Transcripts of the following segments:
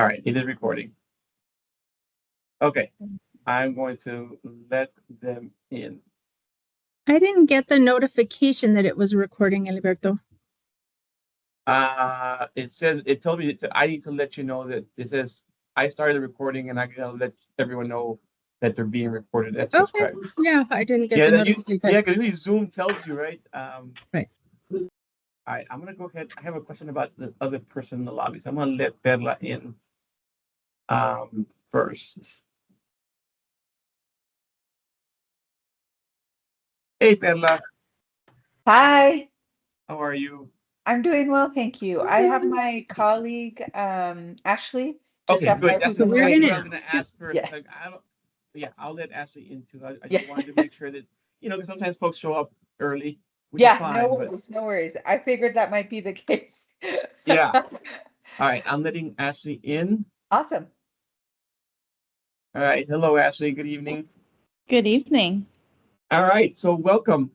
All right, it is recording. Okay, I'm going to let them in. I didn't get the notification that it was recording, Alberto. It told me I need to let you know that it says I started the recording and I gotta let everyone know that they're being recorded. That's just Okay. right. Yeah, I didn't get the notification. Yeah, because usually Zoom tells you, right? Right. All right, I'm gonna go ahead. I have a question about the other person in the lobby, so I'm gonna let Perla in first. Hey, Perla. Hi. How are you? I'm doing well, thank you. I have my colleague, Ashley. Okay, good. That's So we're what gonna I'm gonna ask her. Yeah. Like, yeah, I'll let Ashley in too. I Yeah. just wanted to make sure that, because sometimes folks show up early, which is Yeah, fine, no but worries, no worries. I figured that might be the case. yeah. All right, I'm letting Ashley in. Awesome. All right. Hello, Ashley. Good evening. Good evening. All right, so welcome.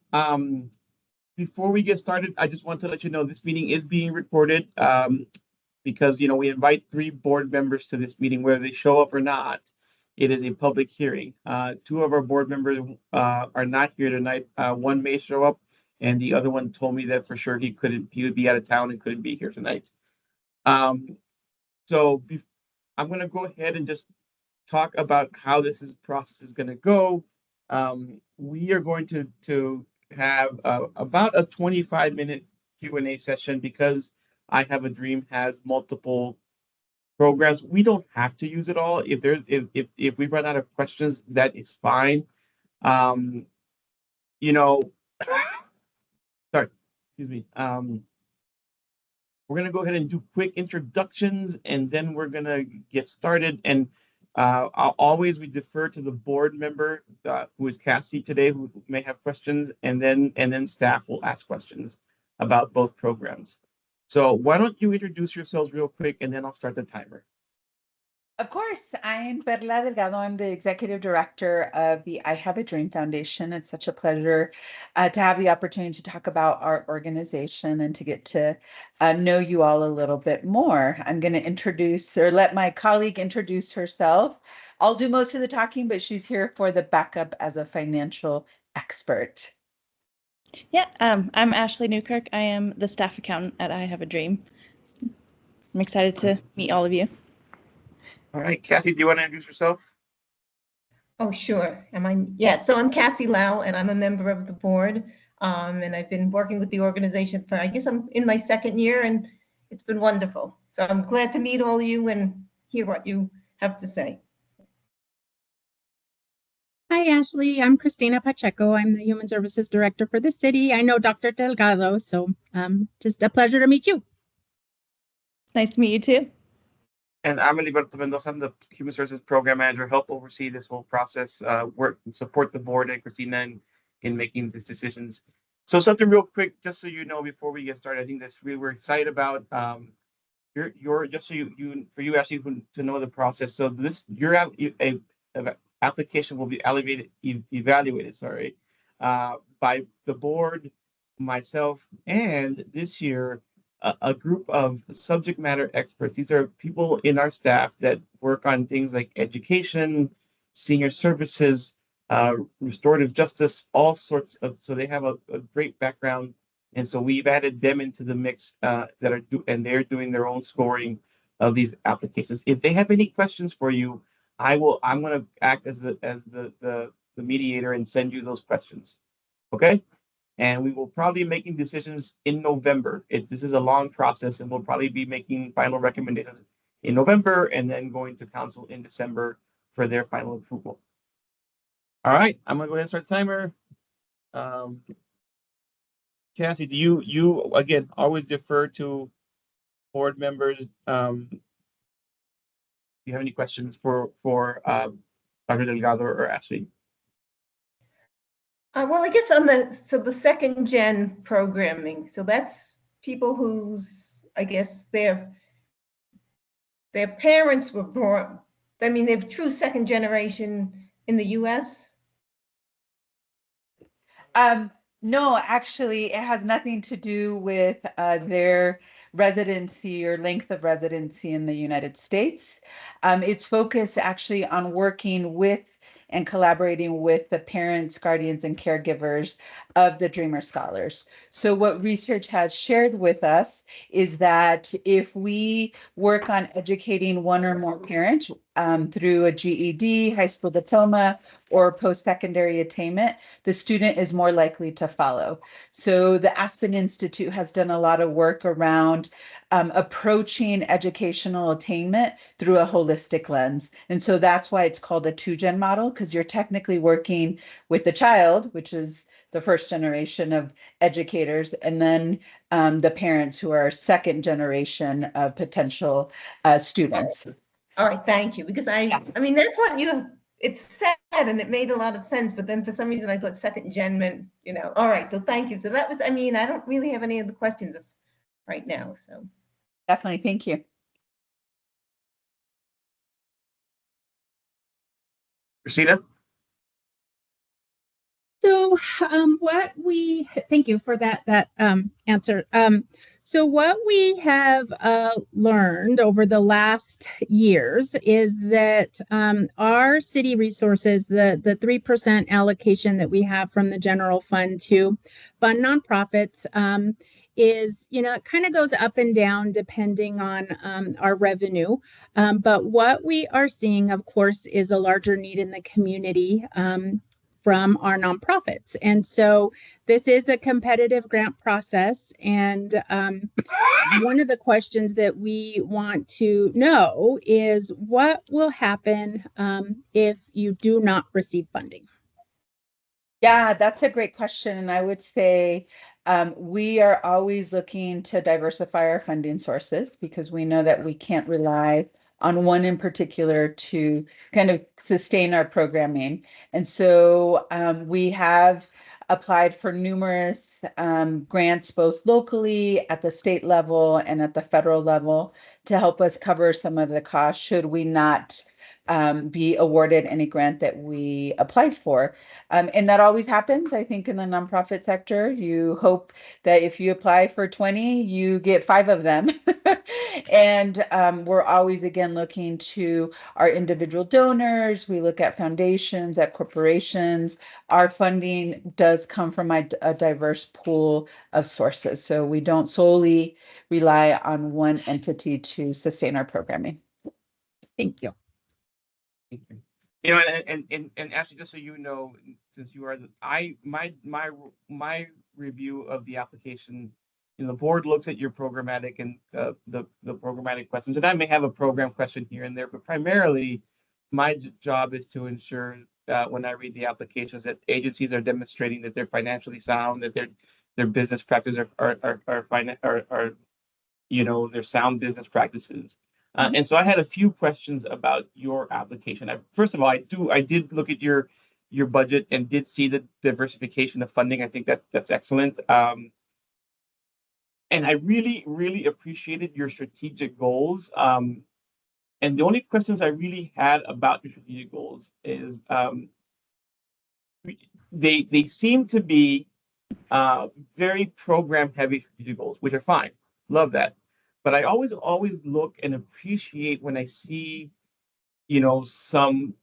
Before we get started, I just want to let you know this meeting is being recorded because we invite 3 board members to this meeting, whether they show up or not. It is a public hearing. 2 of our board members are not here tonight. One may show up, and the other one told me that for sure he would be out of town and couldn't be here tonight. So I'm going to go ahead and just talk about how process is going to go. We are going to have about a 25-minute Q&A session because I Have a Dream has multiple programs. We don't have to use it all. If we run out of questions, that is fine. Sorry, excuse me. We're gonna go ahead and do quick introductions, and then we're gonna get started. And we defer to the board member who is Cassie today, who may have questions, and then staff will ask questions about both programs. So why don't you introduce yourselves real quick, and then I'll start the timer. Of course, I'm Perla Delgado. I'm the executive director of the I Have a Dream Foundation. It's such a pleasure to have the opportunity to talk about our organization and to get to know you all a little bit more. I'm going to let my colleague introduce herself. I'll do most of the talking, but she's here for the backup as a financial expert. Yeah, I'm Ashley Newkirk. I am the staff accountant at I Have a Dream. I'm excited to meet all of you. All right, Cassie, do you want to introduce yourself? Oh, sure. Yeah, so I'm Cassie Lau, and I'm a member of the board. And I've been working with the organization for, I guess I'm in my 2nd year, and it's been wonderful. So I'm glad to meet all of you and hear what you have to say. Hi, Ashley. I'm Christina Pacheco. I'm the Human Services Director for the city. I know Dr. Delgado, so just a pleasure to meet you. Nice to meet you too. And I'm Alberto Mendoza. I'm the Human Services Program Manager, help oversee this whole process, work and support the board and Christina in making these decisions. So something real quick, just so you know, before we get started, I think that's really we're excited about your just so for you actually to know the process. So your application will be evaluated, by the board, myself, and this year a group of subject matter experts. These are people in our staff that work on things like education, senior services, restorative justice, all sorts of. So they have a great background, and so we've added them into the mix and they're doing their own scoring of these applications. If they have any questions for you, I'm going to act as the mediator and send you those questions. Okay. And we will probably be making decisions in November. This is a long process, and we'll probably be making final recommendations in November and then going to council in December for their final approval. All right, I'm gonna go ahead and start the timer. Cassie, do you again always defer to board members? Do you have any questions for Dr. Delgado or Ashley? Well, I guess on the 2nd gen programming. So that's people whose, I guess, their parents were born. I mean, they're true 2nd generation in the U.S. No, actually, it has nothing to do with their residency or length of residency in the United States. It's focused actually on working with and collaborating with the parents, guardians, and caregivers of the Dreamer Scholars. So what research has shared with us is that if we work on educating one or more parents through a GED, high school diploma, or post-secondary attainment, the student is more likely to follow. So the Aspen Institute has done a lot of work around approaching educational attainment through a holistic lens. And so that's why it's called a 2-gen model, because you're technically working with the child, which is the first generation of educators, and then the parents who are second generation of potential students. All right, thank you. Because I mean, that's what it's said and it made a lot of sense, but then for some reason I thought second gen meant, all right, so thank you. So that was, I mean, I don't really have any other questions right now, so. Definitely, thank you. Christina? So thank you for that answer. So what we have learned over the last years is that our city resources, the 3% allocation that we have from the general fund to fund nonprofits, is, it kind of goes up and down depending on our revenue. But what we are seeing, of course, is a larger need in the community from our nonprofits. And so this is a competitive grant process. And one of the questions that we want to know is what will happen if you do not receive funding? Yeah, that's a great question. And I would say we are always looking to diversify our funding sources because we know that we can't rely on one in particular to kind of sustain our programming. And so we have applied for numerous grants, both locally at the state level and at the federal level, to help us cover some of the costs should we not be awarded any grant that we applied for. And that always happens, I think, in the nonprofit sector. You hope that if you apply for 20, you get 5 of them. And we're always, again, looking to our individual donors. We look at foundations, at corporations. Our funding does come from a diverse pool of sources. So we don't solely rely on one entity to sustain our programming. Thank you. You know, and Ashley, just so you know, since you are my review of the application, the board looks at your programmatic and the programmatic questions, and I may have a program question here and there, but primarily my job is to ensure that when I read the applications that agencies are demonstrating that they're financially sound, that their business practices are their sound business practices. And so I had a few questions about your application. First of all, I did look at your budget and did see the diversification of funding. I think that's excellent. And I really, really appreciated your strategic goals. And the only questions I really had about your strategic goals is they seem to be very program heavy strategic goals, which are fine. Love that. But I always look and appreciate when I see, some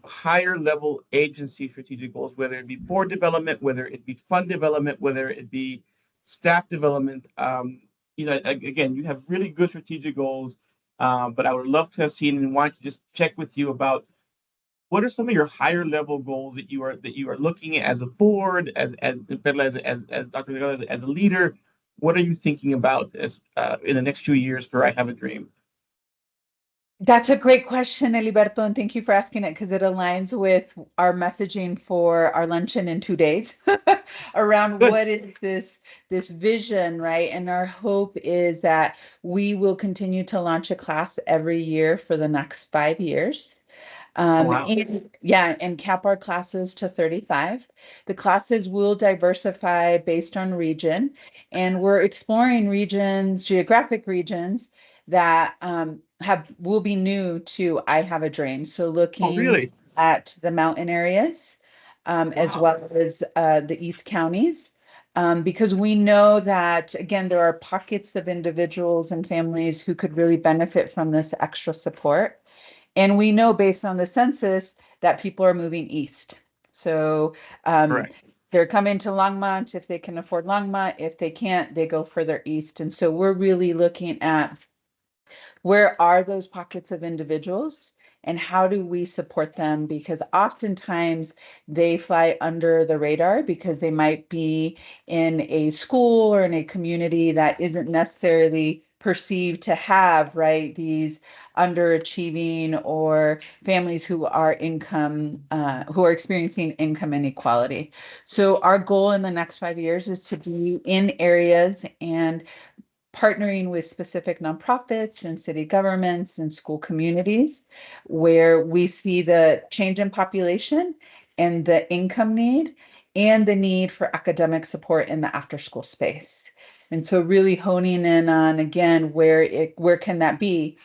higher level agency strategic goals, whether it be board development, whether it be fund development, whether it be staff development. Again, you have really good strategic goals, but I would love to have seen and want to just check with you about what are some of your higher level goals that you are looking at as a board, as Dr. Delgado, as a leader. What are you thinking about as in the next few years for I Have a Dream? That's a great question, Eliberto, and thank you for asking it because it aligns with our messaging for our luncheon in 2 days around Good. What is this vision, right? And our hope is that we will continue to launch a class every year for the next 5 years. Wow. And cap our classes to 35. The classes will diversify based on region, and we're exploring geographic regions that will be new to I Have a Dream. So looking really? at the mountain areas, as Wow. well as the East counties. because we know that, again, there are pockets of individuals and families who could really benefit from this extra support. And we know based on the census that people are moving east. So Correct. they're coming to Longmont if they can afford Longmont. If they can't, they go further east. And so we're really looking at where are those pockets of individuals and how do we support them? Because oftentimes they fly under the radar because they might be in a school or in a community that isn't necessarily perceived to have, right, these underachieving or families who are experiencing income inequality. So our goal in the next 5 years is to be in areas and partnering with specific nonprofits and city governments and school communities where we see the change in population and the income need and the need for academic support in the after school space. And so really honing in on, again, where can that be?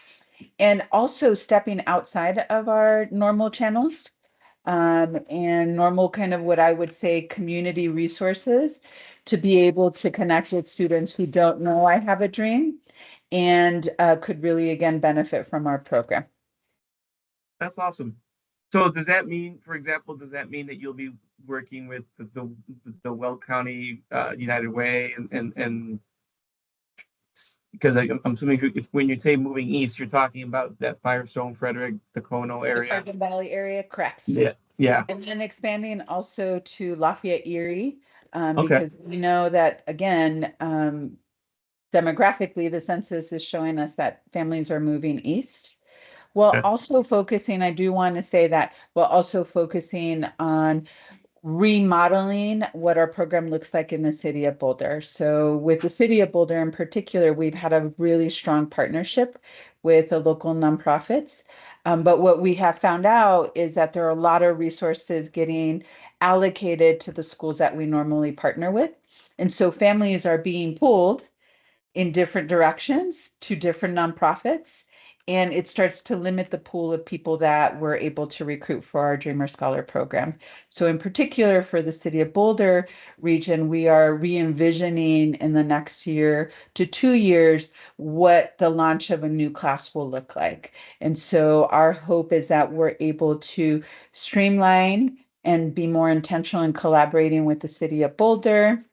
And also stepping outside of our normal channels and normal kind of what I would say community resources to be able to connect with students who don't know I have a dream and could really, again, benefit from our program. That's awesome. So does that mean, for example, does that mean that you'll be working with the Weld County United Way and because I'm assuming if when you say moving east, you're talking about that Firestone, Frederick, Dacono The area. Carbon Valley area, correct. Yeah. Yeah. And then expanding also to Lafayette, Erie, Okay. because we know that, again, demographically, the census is showing us that families are moving east. Well, Okay. also focusing, I do want to say that we're also focusing on remodeling what our program looks like in the city of Boulder. So with the city of Boulder in particular, we've had a really strong partnership with the local nonprofits. But what we have found out is that there are a lot of resources getting allocated to the schools that we normally partner with. And so families are being pulled in different directions to different nonprofits. And it starts to limit the pool of people that we're able to recruit for our Dreamer Scholar program. So in particular for the City of Boulder region, we are re-envisioning in the next year to 2 years what the launch of a new class will look like. And so our hope is that we're able to streamline and be more intentional in collaborating with the City of Boulder,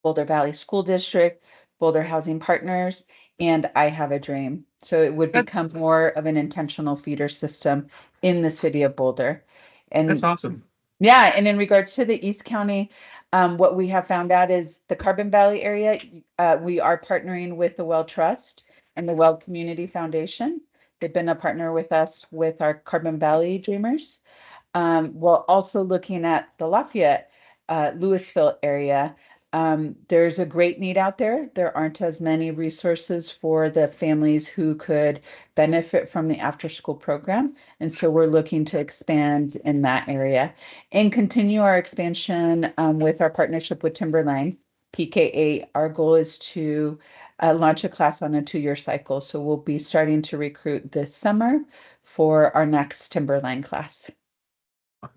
Boulder Valley School District, Boulder Housing Partners, and I Have a Dream. So it would That- become more of an intentional feeder system in the city of Boulder. That's And awesome. yeah, and in regards to the East County, what we have found out is the Carbon Valley area, we are partnering with the Well Trust and the Well Community Foundation. They've been a partner with us with our Carbon Valley Dreamers. While also looking at the Lafayette, Louisville area, there's a great need out there. There aren't as many resources for the families who could benefit from the after school program. And so we're looking to expand in that area and continue our expansion with our partnership with Timberline. PK8, our goal is to launch a class on a 2-year cycle. So we'll be starting to recruit this summer for our next Timberline class.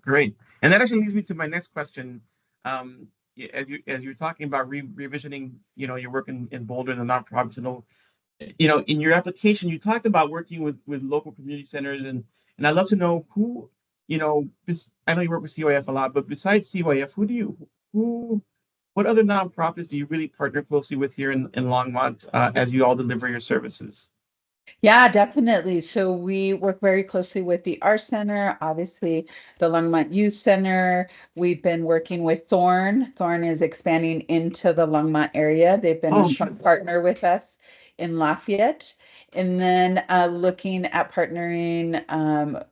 Great. And that actually leads me to my next question. As you're talking about revisioning, your work in Boulder and the nonprofits, in your application, you talked about working with local community centers, and I'd love to know who, I know you work with CYF a lot, but besides CYF, what other nonprofits do you really partner closely with here in Longmont as you all deliver your services? Yeah, definitely. So we work very closely with the Art Center, obviously the Longmont Youth Center. We've been working with Thorn. Thorn is expanding into the Longmont area. They've been a strong partner with us in Lafayette. And then looking at partnering,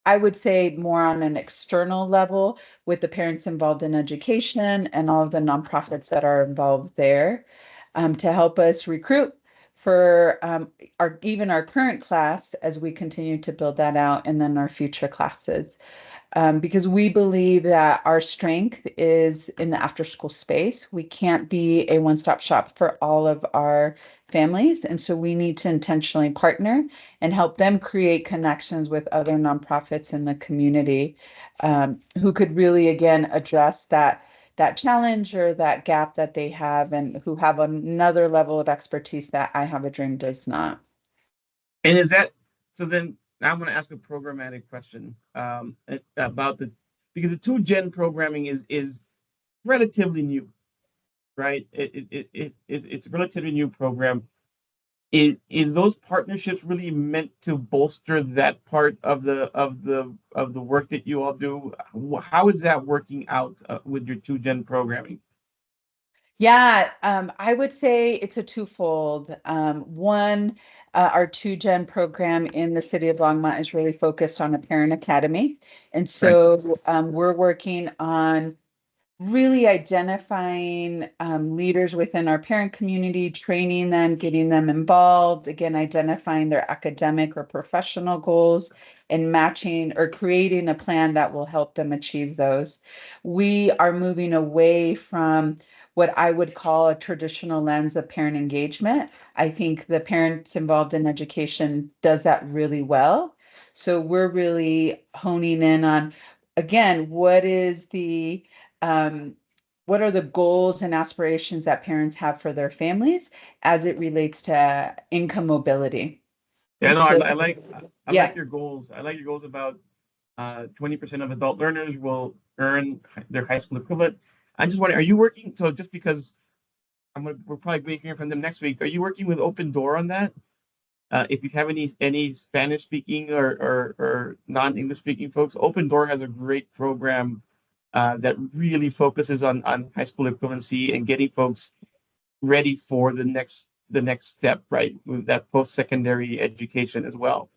I would say more on an external level with the parents involved in education and all of the nonprofits that are involved there to help us recruit for our current class as we continue to build that out and then our future classes. Because we believe that our strength is in the after school space. We can't be a one-stop shop for all of our families. And so we need to intentionally partner and help them create connections with other nonprofits in the community who could really, again, address that that challenge or that gap that they have, and who have another level of expertise that I Have a Dream does not. And is that so? Then now I'm going to ask a programmatic question about because the 2-gen programming is relatively new, right? It's a relatively new program. Is those partnerships really meant to bolster that part of the work that you all do? How is that working out with your 2-gen programming? Yeah, I would say it's a twofold. One, our 2-gen program in the city of Longmont is really focused on a parent academy. And so we're working on really identifying leaders within our parent community, training them, getting them involved, again, identifying their academic or professional goals and matching or creating a plan that will help them achieve those. We are moving away from what I would call a traditional lens of parent engagement. I think the parents involved in education does that really well. So we're really honing in on, again, what are the goals and aspirations that parents have for their families as it relates to income mobility? Yeah, no, So, I like yeah. your goals. I like your goals about 20% of adult learners will earn their high school equivalent. I just wondering, are you working? So just because we're probably going to hear from them next week. Are you working with Open Door on that? If you have any Spanish speaking or non-English speaking folks, Open Door has a great program that really focuses on high school equivalency and getting folks ready for the next step, right? With that post-secondary education as well.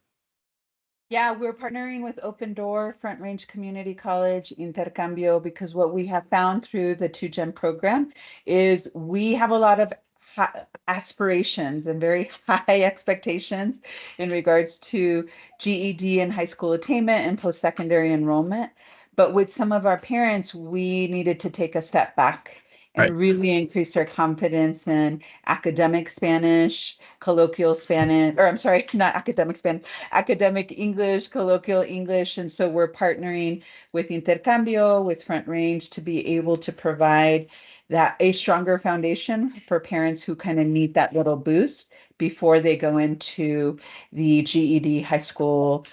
Yeah, we're partnering with Open Door, Front Range Community College, Intercambio, because what we have found through the 2-gen program is we have a lot of aspirations and very high expectations in regards to GED and high school attainment and post-secondary enrollment. But with some of our parents, we needed to take a step back Right. and really increase their confidence in academic Spanish, colloquial Spanish, or I'm sorry, not academic Spanish, academic English, colloquial English. And so we're partnering with Intercambio, with Front Range to be able to provide that a stronger foundation for parents who kind of need that little boost before they go into the GED high school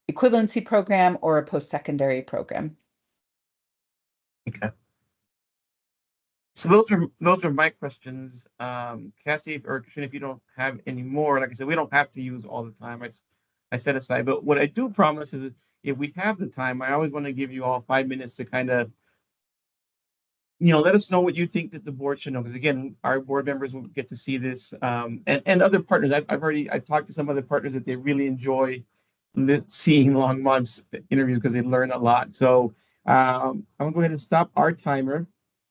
equivalency program or a post-secondary program. Okay. So those are my questions. Cassie or Christian, if you don't have any more, like I said, we don't have to use all the time. I set aside. But what I do promise is that if we have the time, I always want to give you all 5 minutes to kind of, let us know what you think that the board should know. Because again, our board members will get to see this, and other partners. I've talked to some other partners that they really enjoy seeing Longmont's interviews because they learn a lot. So I'm gonna go ahead and stop our timer,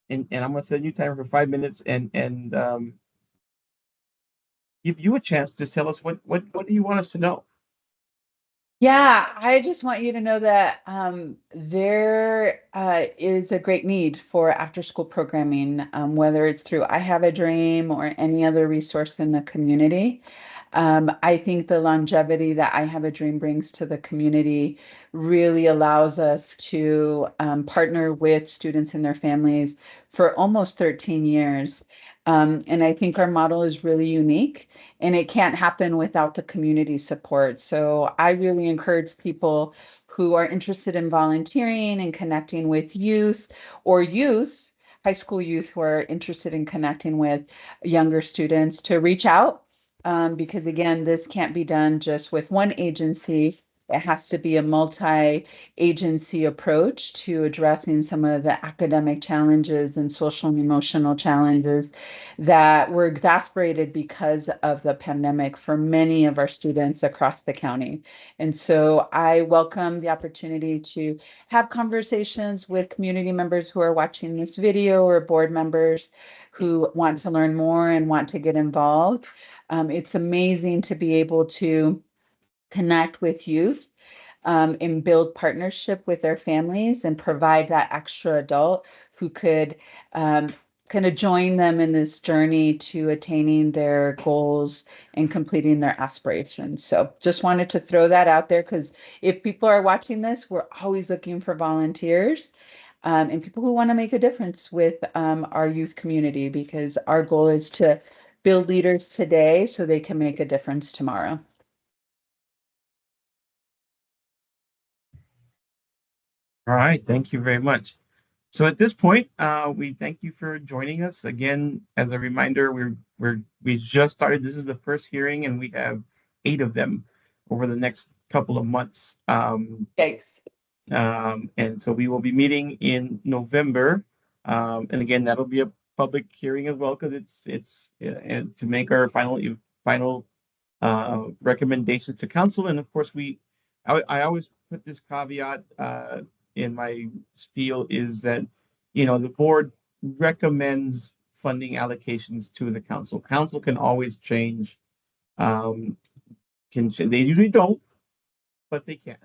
and I'm gonna set a new timer for 5 minutes, and give you a chance to tell us what do you want us to know. Yeah, I just want you to know that there is a great need for after-school programming, whether it's through I Have a Dream or any other resource in the community. I think the longevity that I Have a Dream brings to the community really allows us to partner with students and their families for almost 13 years. And I think our model is really unique, and it can't happen without the community support. So I really encourage people who are interested in volunteering and connecting with youth, or high school youth who are interested in connecting with younger students, to reach out, because again, this can't be done just with one agency. It has to be a multi-agency approach to addressing some of the academic challenges and social and emotional challenges that were exacerbated because of the pandemic for many of our students across the county. And so I welcome the opportunity to have conversations with community members who are watching this video, or board members who want to learn more and want to get involved. It's amazing to be able to connect with youth, and build partnership with their families and provide that extra adult who could kind of join them in this journey to attaining their goals and completing their aspirations. So just wanted to throw that out there, because if people are watching this, we're always looking for volunteers. and people who want to make a difference with our youth community, because our goal is to build leaders today so they can make a difference tomorrow. All right, thank you very much. So at this point, we thank you for joining us again. As a reminder, we just started. This is the first hearing, and we have 8 of them over the next couple of months. Thanks. And so we will be meeting in November, and again, that'll be a public hearing as well because it's and to make our final recommendations to council. And of course, I always put this caveat in my spiel is that, the board recommends funding allocations to the council. Council can always change. They usually don't, but they can.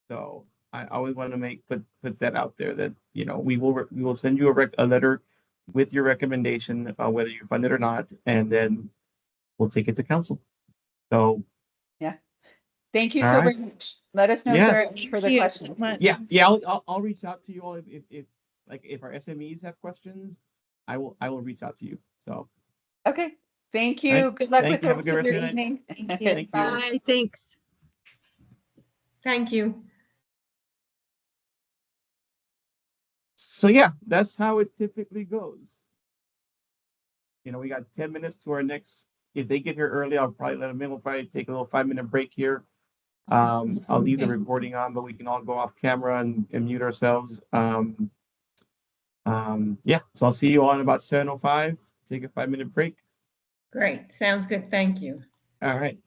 So I always want to put that out there that, we will send you a letter with your recommendation, whether you fund it or not, and then we'll take it to council. So Yeah. Thank you All so right. very much. Let us know if Yeah. there are any Thank further you questions. so much. yeah, I'll reach out to you all if our SMEs have questions, I will reach out to you. So Okay. Thank All you. right. Good luck Thank with you. the Have a rest good of rest your of the night. evening. Thank you. Thank you. Bye, thanks. Thank you. So yeah, that's how it typically goes. We got 10 minutes to our next. If they get here early, I'll probably let them in. We'll probably take a little 5-minute break here. I'll leave the recording on, but we can all go off camera and mute ourselves. Yeah, so I'll see you all in about 7:05. Take a 5-minute break. Great. Sounds good. Thank you. All right.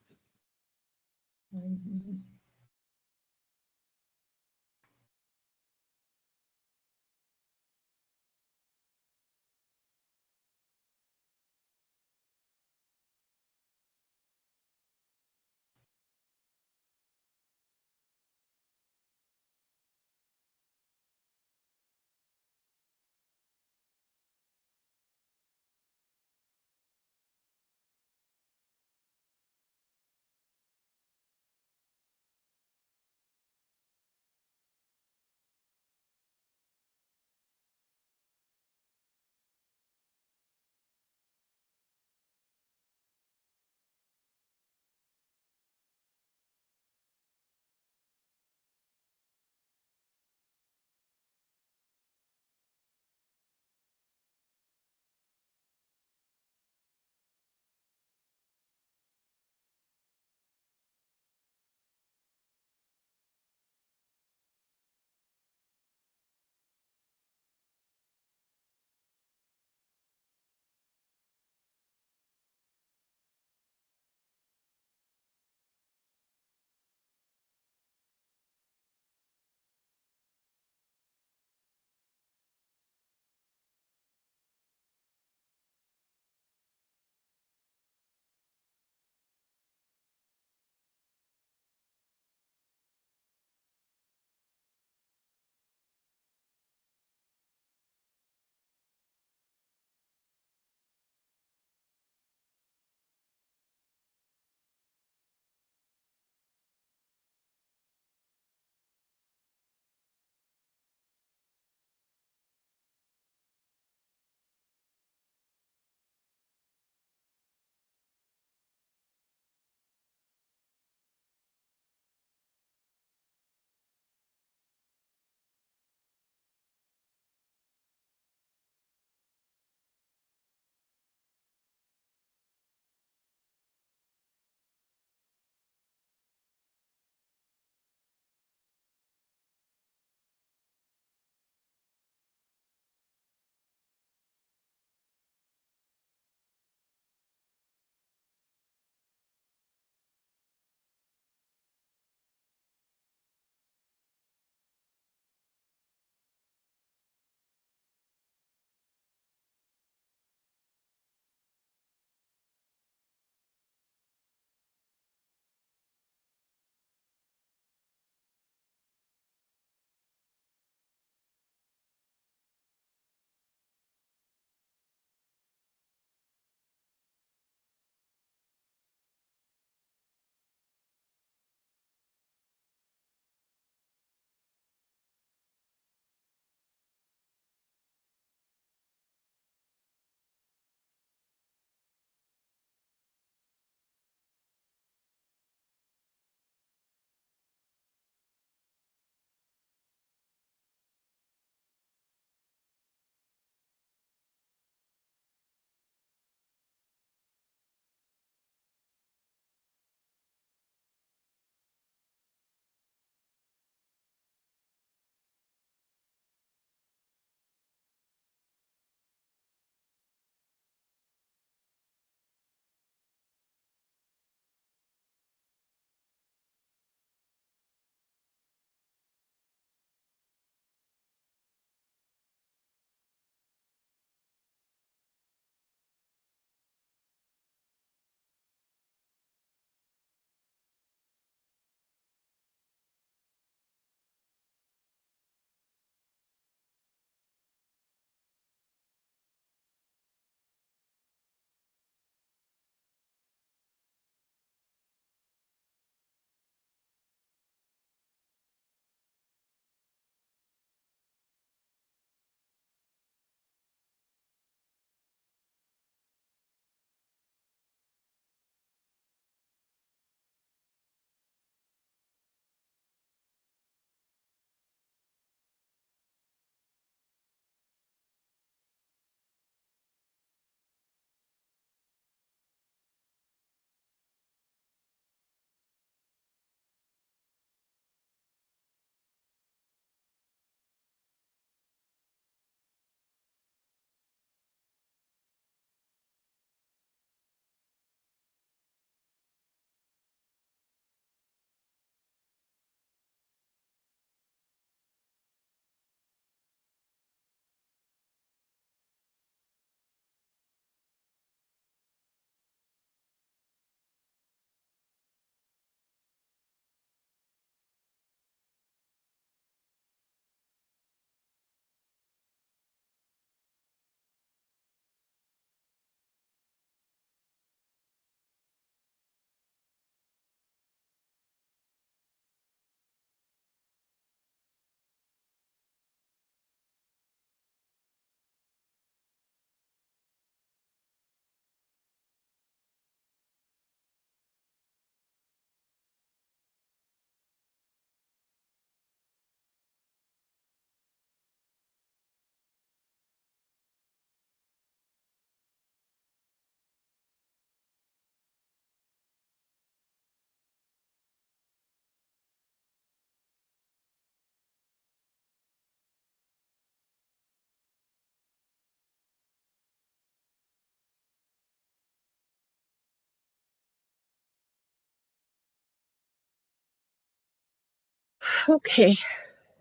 Okay,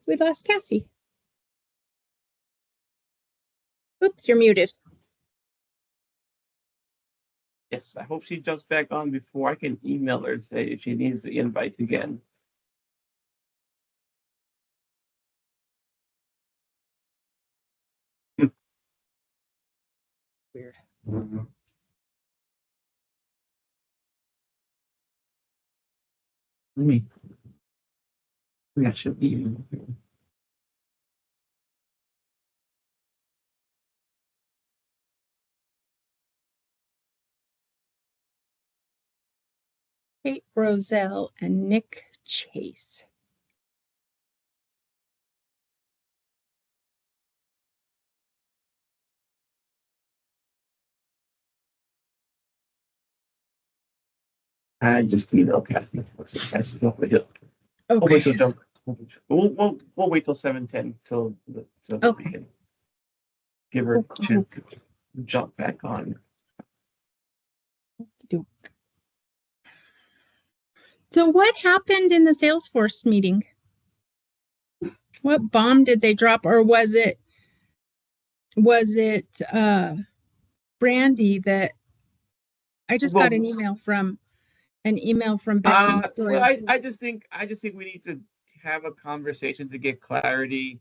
we lost Cassie. Oops, you're muted. Yes, I hope she jumps back on before I can email her and say if she needs the invite again. Weird. Let me. I should be. Kate Roselle and Nick Chase. I just emailed Kathy. So Kathy's hopefully Okay. she'll jump. We'll wait till 7:10 till we Okay. can give her a chance to jump back on. So what happened in the Salesforce meeting? What bomb did they drop, or was it Brandy that I just got an email from Becky. Well, I just think we need to have a conversation to get clarity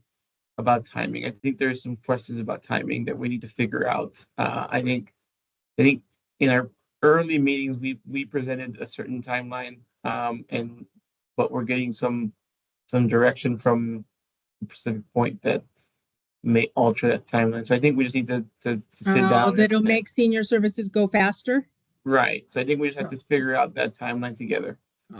about timing. I think there's some questions about timing that we need to figure out. I think in our early meetings we presented a certain timeline, but we're getting some direction from Pacific Point that may alter that timeline. So I think we just need to sit down. That'll make senior services go faster. Right. So I think we just have to figure out that timeline together.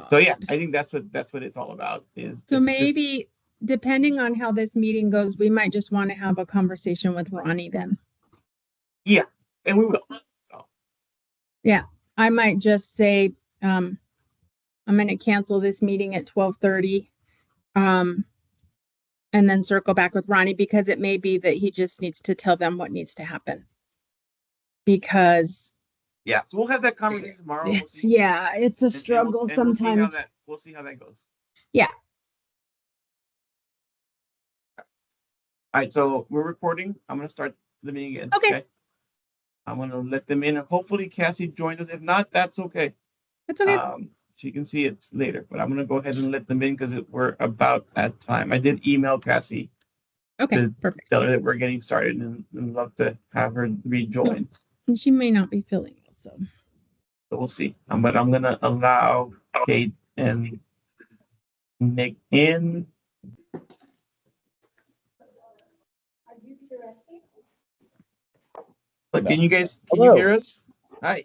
So yeah, I think that's what it's all about. So maybe depending on how this meeting goes, we might just want to have a conversation with Ronnie then. Yeah, and we will. So. Yeah, I might just say I'm going to cancel this meeting at 12:30, and then circle back with Ronnie, because it may be that he just needs to tell them what needs to happen. Because yeah, so we'll have that conversation tomorrow. It's a struggle sometimes. We'll see how that goes. Yeah. All right, so we're recording. I'm going to start the meeting again. Okay. I'm going to let them in, and hopefully Cassie joins us. If not, that's okay. That's okay. She can see it later, but I'm going to go ahead and let them in because we're about at time. I did email Cassie. Okay, perfect. Tell her that we're getting started, and love to have her rejoin. And she may not be feeling well, so we'll see. But I'm going to allow Kate and Nick in. But can you hear us? Hi.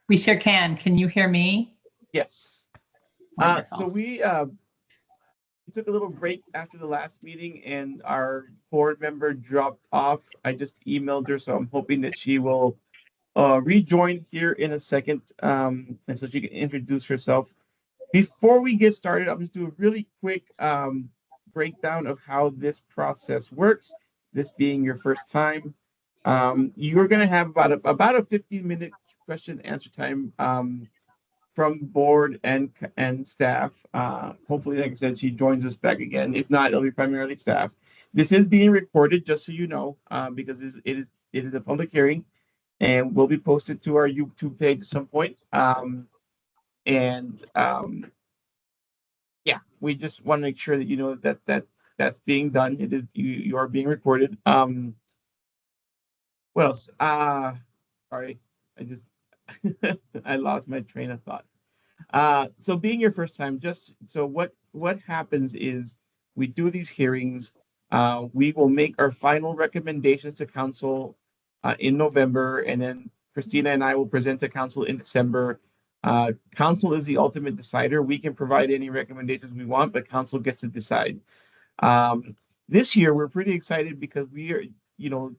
We sure can. Can you hear me? Yes. So we took a little break after the last meeting, and our board member dropped off. I just emailed her, so I'm hoping that she will rejoin here in a second, and so she can introduce herself. Before we get started, I'm just do a really quick breakdown of how this process works. This being your first time, you're going to have about a 15-minute question and answer time from board and staff. Hopefully, like I said, she joins us back again. If not, it'll be primarily staff. This is being recorded, just so you know, because it is a public hearing, and will be posted to our YouTube page at some point. Yeah, we just want to make sure that you know that's being done. It is you are being recorded. What else? Sorry, I just I lost my train of thought. So being your first time, what happens is we do these hearings. We will make our final recommendations to council in November, and then Christina and I will present to council in December. Council is the ultimate decider. We can provide any recommendations we want, but council gets to decide. This year, we're pretty excited because we are,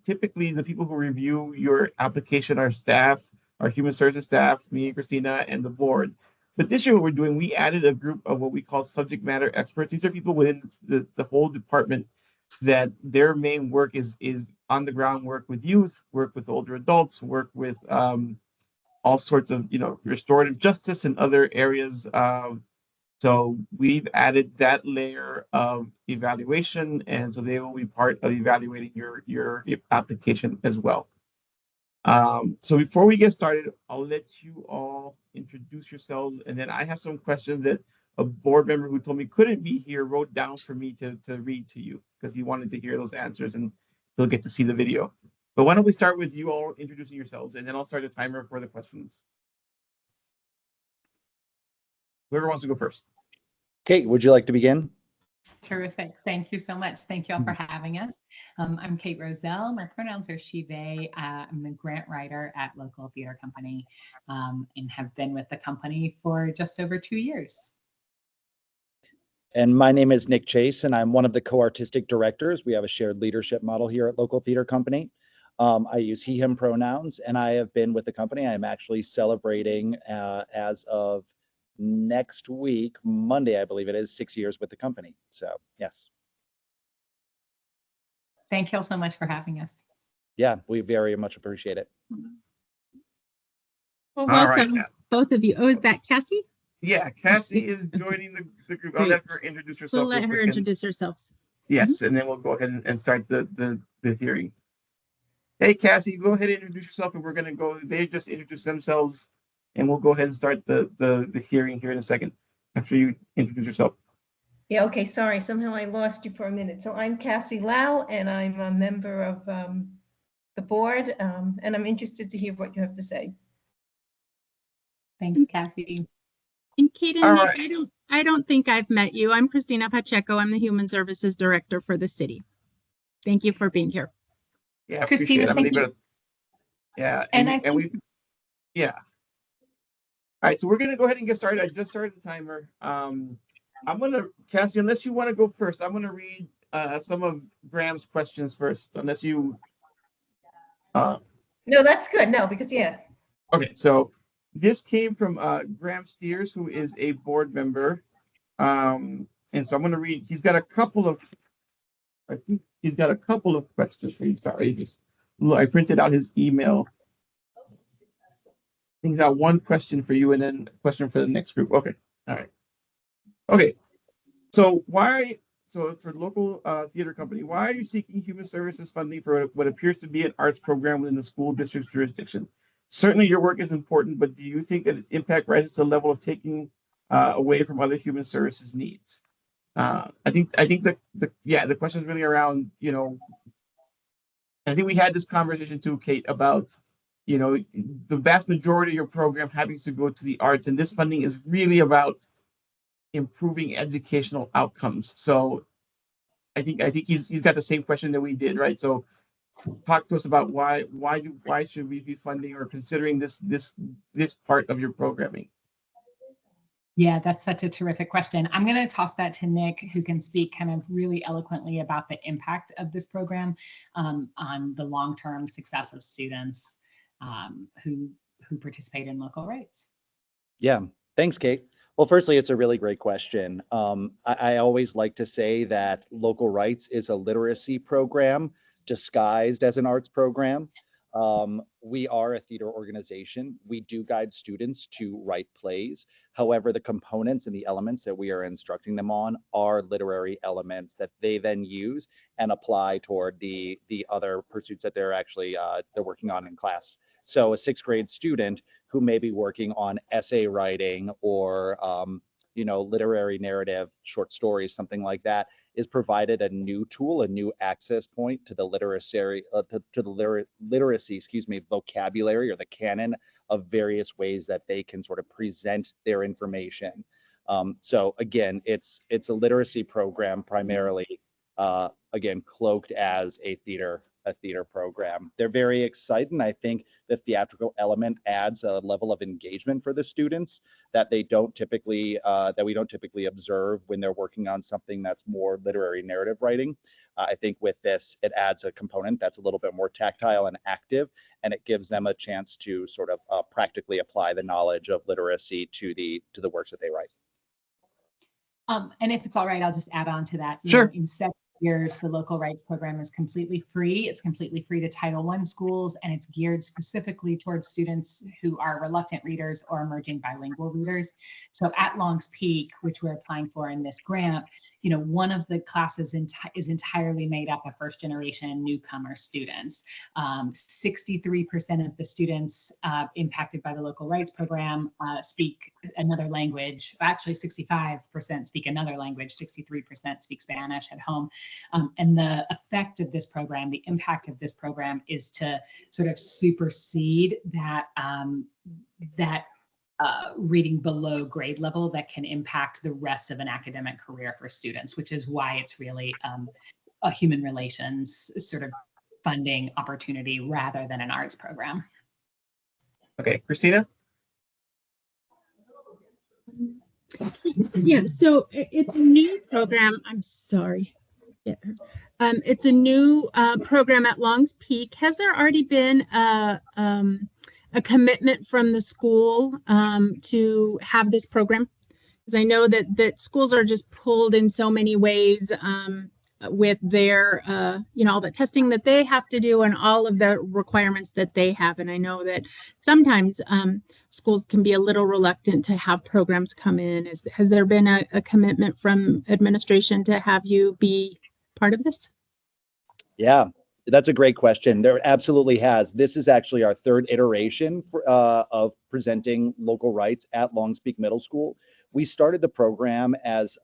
typically the people who review your application are staff, our human services staff, me and Christina, and the board. But this year, what we're doing, we added a group of what we call subject matter experts. These are people within the whole department that their main work is on the ground work with youth, work with older adults, work with all sorts of restorative justice and other areas So we've added that layer of evaluation, and so they will be part of evaluating your application as well. So before we get started, I'll let you all introduce yourselves, and then I have some questions that a board member who told me couldn't be here wrote down for me to read to you because he wanted to hear those answers and he'll get to see the video. But why don't we start with you all introducing yourselves, and then I'll start a timer for the questions. Whoever wants to go first. Kate, would you like to begin? Terrific. Thank you so much. Thank you all for having us. I'm Kate Roselle. My pronouns are she, they. I'm the grant writer at local theater company and have been with the company for just over 2 years. And my name is Nick Chase, and I'm one of the co-artistic directors. We have a shared leadership model here at local theater company. I use he, him pronouns, and I have been with the company. I'm actually celebrating as of next week, Monday, I believe it is, 6 years with the company. So yes. Thank you all so much for having us. Yeah, we very much appreciate it. Well, All right, welcome, both of you. Oh, is that Cassie? Yeah, Cassie is joining the group. I'll let her introduce herself. We'll let her introduce herself. Yes, and then we'll go ahead and start the hearing. Hey, Cassie, go ahead and introduce yourself, and we're gonna go. They just introduce themselves, and we'll go ahead and start the hearing here in a second after you introduce yourself. Yeah, okay, sorry, somehow I lost you for a minute. So I'm Cassie Lau, and I'm a member of the board, and I'm interested to hear what you have to say. Thanks, Cassie. And Kate and All Nick, right. I don't think I've met you. I'm Christina Pacheco. I'm the Human Services Director for the city. Thank you for being here. Yeah, I Christina, appreciate it. thank you. Yeah, And we yeah. All right, so we're gonna go ahead and get started. I just started the timer. I'm gonna, Cassie, unless you want to go first, I'm gonna read some of Graham's questions first, unless you. No, that's good. No, because yeah. Okay, so this came from Graham Steers, who is a board member. And so I'm going to read, I think he's got a couple of questions for you. Sorry, I printed out his email. He's got one question for you and then a question for the next group. Okay, all right. Okay, so for local theater company, why are you seeking human services funding for what appears to be an arts program within the school district's jurisdiction? Certainly your work is important, but do you think that its impact rises to the level of taking away from other human services needs? I think the question is really around, I think we had this conversation too, Kate, about, the vast majority of your program having to go to the arts, and this funding is really about improving educational outcomes. So I think he's got the same question that we did, right? So talk to us about why should we be funding or considering this part of your programming? Yeah, that's such a terrific question. I'm going to toss that to Nick, who can speak kind of really eloquently about the impact of this program on the long-term success of students who participate in local rights. Yeah, thanks, Kate. Well, firstly, it's a really great question. I always like to say that local rights is a literacy program disguised as an arts program. We are a theater organization. We do guide students to write plays. However, the components and the elements that we are instructing them on are literary elements that they then use and apply toward the other pursuits that they're actually they're working on in class. So a 6th grade student who may be working on essay writing or literary narrative, short stories, something like that, is provided a new tool, a new access point to the literacy, vocabulary or the canon of various ways that they can sort of present their information. So again, it's a literacy program primarily, again, cloaked as a theater program. They're very excited, and I think the theatrical element adds a level of engagement for the students that we don't typically observe when they're working on something that's more literary narrative writing. I think with this, it adds a component that's a little bit more tactile and active, and it gives them a chance to sort of practically apply the knowledge of literacy to the works that they write. And if it's all right, I'll just add on to that. Sure. In Sept, years, the local rights program is completely free. It's completely free to Title I schools, and it's geared specifically towards students who are reluctant readers or emerging bilingual readers. So at Long's Peak, which we're applying for in this grant, you know, one of the classes is entirely made up of first generation newcomer students. 63% of the students impacted by the local rights program speak another language. Actually, 65% speak another language, 63% speak Spanish at home. And the effect of this program, the impact of this program is to sort of supersede that, reading below grade level that can impact the rest of an academic career for students, which is why it's really a human relations sort of funding opportunity rather than an arts program. Okay, Christina? Yeah, so it's a new program. I'm sorry. Yeah. It's a new program at Long's Peak. Has there already been a commitment from the school to have this program? Because I know that schools are just pulled in so many ways with their, all the testing that they have to do and all of the requirements that they have. And I know that sometimes schools can be a little reluctant to have programs come in. Has there been a commitment from administration to have you be part of this? Yeah, that's a great question. There absolutely has. This is actually our third iteration of presenting local rights at Long's Peak Middle School. We started the program as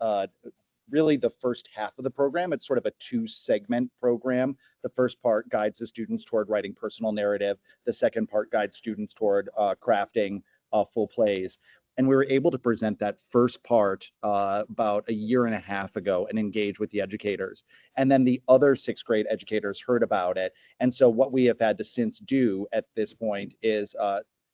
really the first half of the program. It's sort of a two-segment program. The first part guides the students toward writing personal narrative. The second part guides students toward crafting full plays. And we were able to present that first part about a year and a half ago and engage with the educators. And then the other sixth grade educators heard about it. And so what we have had to since do at this point is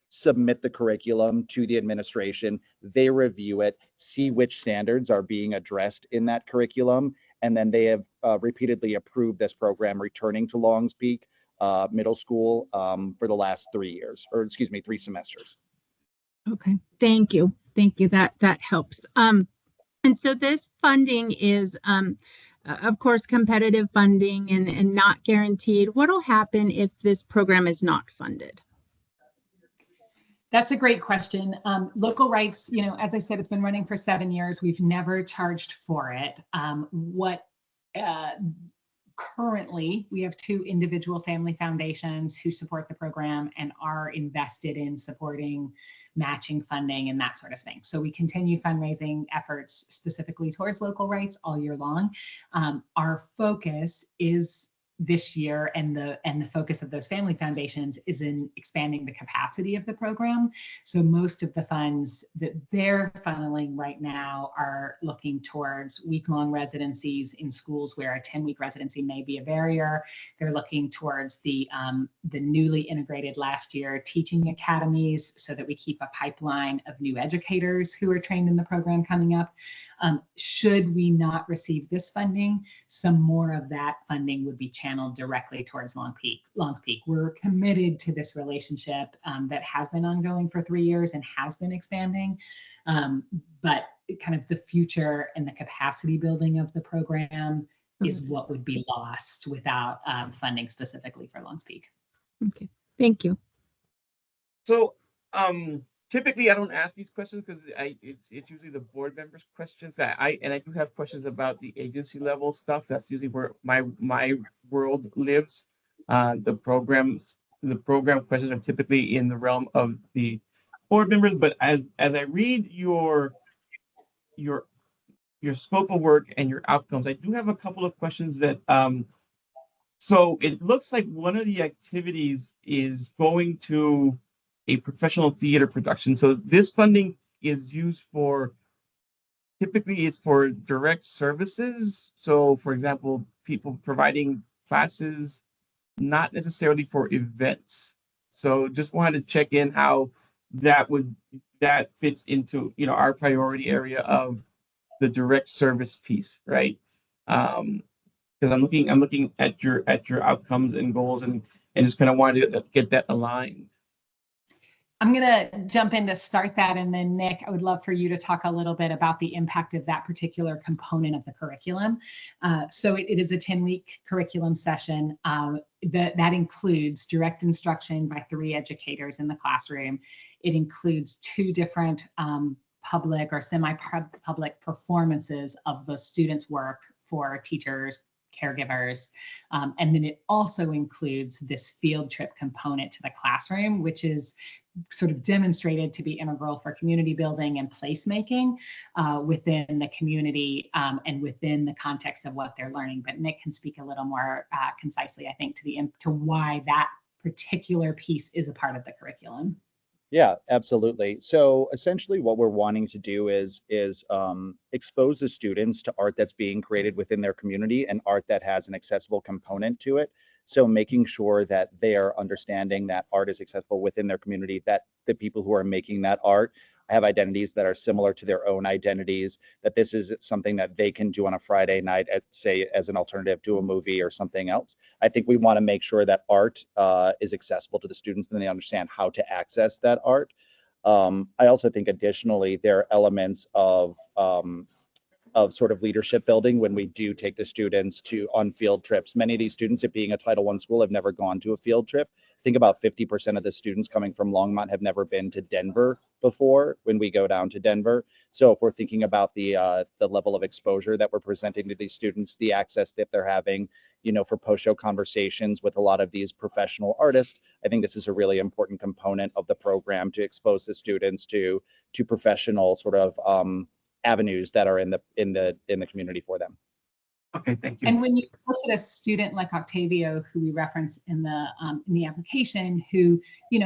submit the curriculum to the administration. They review it, see which standards are being addressed in that curriculum. And then they have repeatedly approved this program returning to Long's Peak Middle School for the last 3 years, or excuse me, 3 semesters. Okay, thank you. Thank you. That helps. And so this funding is, of course, competitive funding and not guaranteed. What will happen if this program is not funded? That's a great question. Local rights, you know, as I said, it's been running for 7 years. We've never charged for it. Currently, we have 2 individual family foundations who support the program and are invested in supporting matching funding and that sort of thing. So we continue fundraising efforts specifically towards local rights all year long. Our focus is this year, and the focus of those family foundations is in expanding the capacity of the program. So most of the funds that they're funneling right now are looking towards week-long residencies in schools where a 10-week residency may be a barrier. They're looking towards the newly integrated last year teaching academies so that we keep a pipeline of new educators who are trained in the program coming up. Should we not receive this funding, some more of that funding would be channeled directly towards Long's Peak. We're committed to this relationship that has been ongoing for 3 years and has been expanding, but kind of the future and the capacity building of the program is what would be lost without funding specifically for Long's Peak. Okay, thank you. So typically I don't ask these questions because it's usually the board members' questions that I do have questions about the agency level stuff. That's usually where my world lives. The program questions are typically in the realm of the board members, but as I read your scope of work and your outcomes, I do have a couple of questions that so it looks like one of the activities is going to a professional theater production. So this funding is used typically it's for direct services. So for example, people providing classes, not necessarily for events. So just wanted to check in how that fits into, our priority area of the direct service piece, right? Because I'm looking at your outcomes and goals and just kind of wanted to get that aligned. I'm going to jump in to start that. And then Nick, I would love for you to talk a little bit about the impact of that particular component of the curriculum. So it is a 10-week curriculum session that includes direct instruction by 3 educators in the classroom. It includes 2 different public or semi-public performances of the students' work for teachers, caregivers. And then it also includes this field trip component to the classroom, which is sort of demonstrated to be integral for community building and placemaking within the community and within the context of what they're learning. But Nick can speak a little more concisely, I think, to why that particular piece is a part of the curriculum. Yeah, absolutely. So essentially what we're wanting to do is expose the students to art that's being created within their community and art that has an accessible component to it. So making sure that they are understanding that art is accessible within their community, that the people who are making that art have identities that are similar to their own identities, that this is something that they can do on a Friday night at, say, as an alternative to a movie or something else. I think we want to make sure that art is accessible to the students and they understand how to access that art. I also think additionally, there are elements of sort of leadership building when we do take the students on field trips. Many of these students, it being a Title I school, have never gone to a field trip. I think about 50% of the students coming from Longmont have never been to Denver before when we go down to Denver. So if we're thinking about the level of exposure that we're presenting to these students, the access that they're having, for post-show conversations with a lot of these professional artists, I think this is a really important component of the program to expose the students to professional sort of avenues that are in the community for them. Okay, thank you. And when you look at a student like Octavio, who we reference in the application, who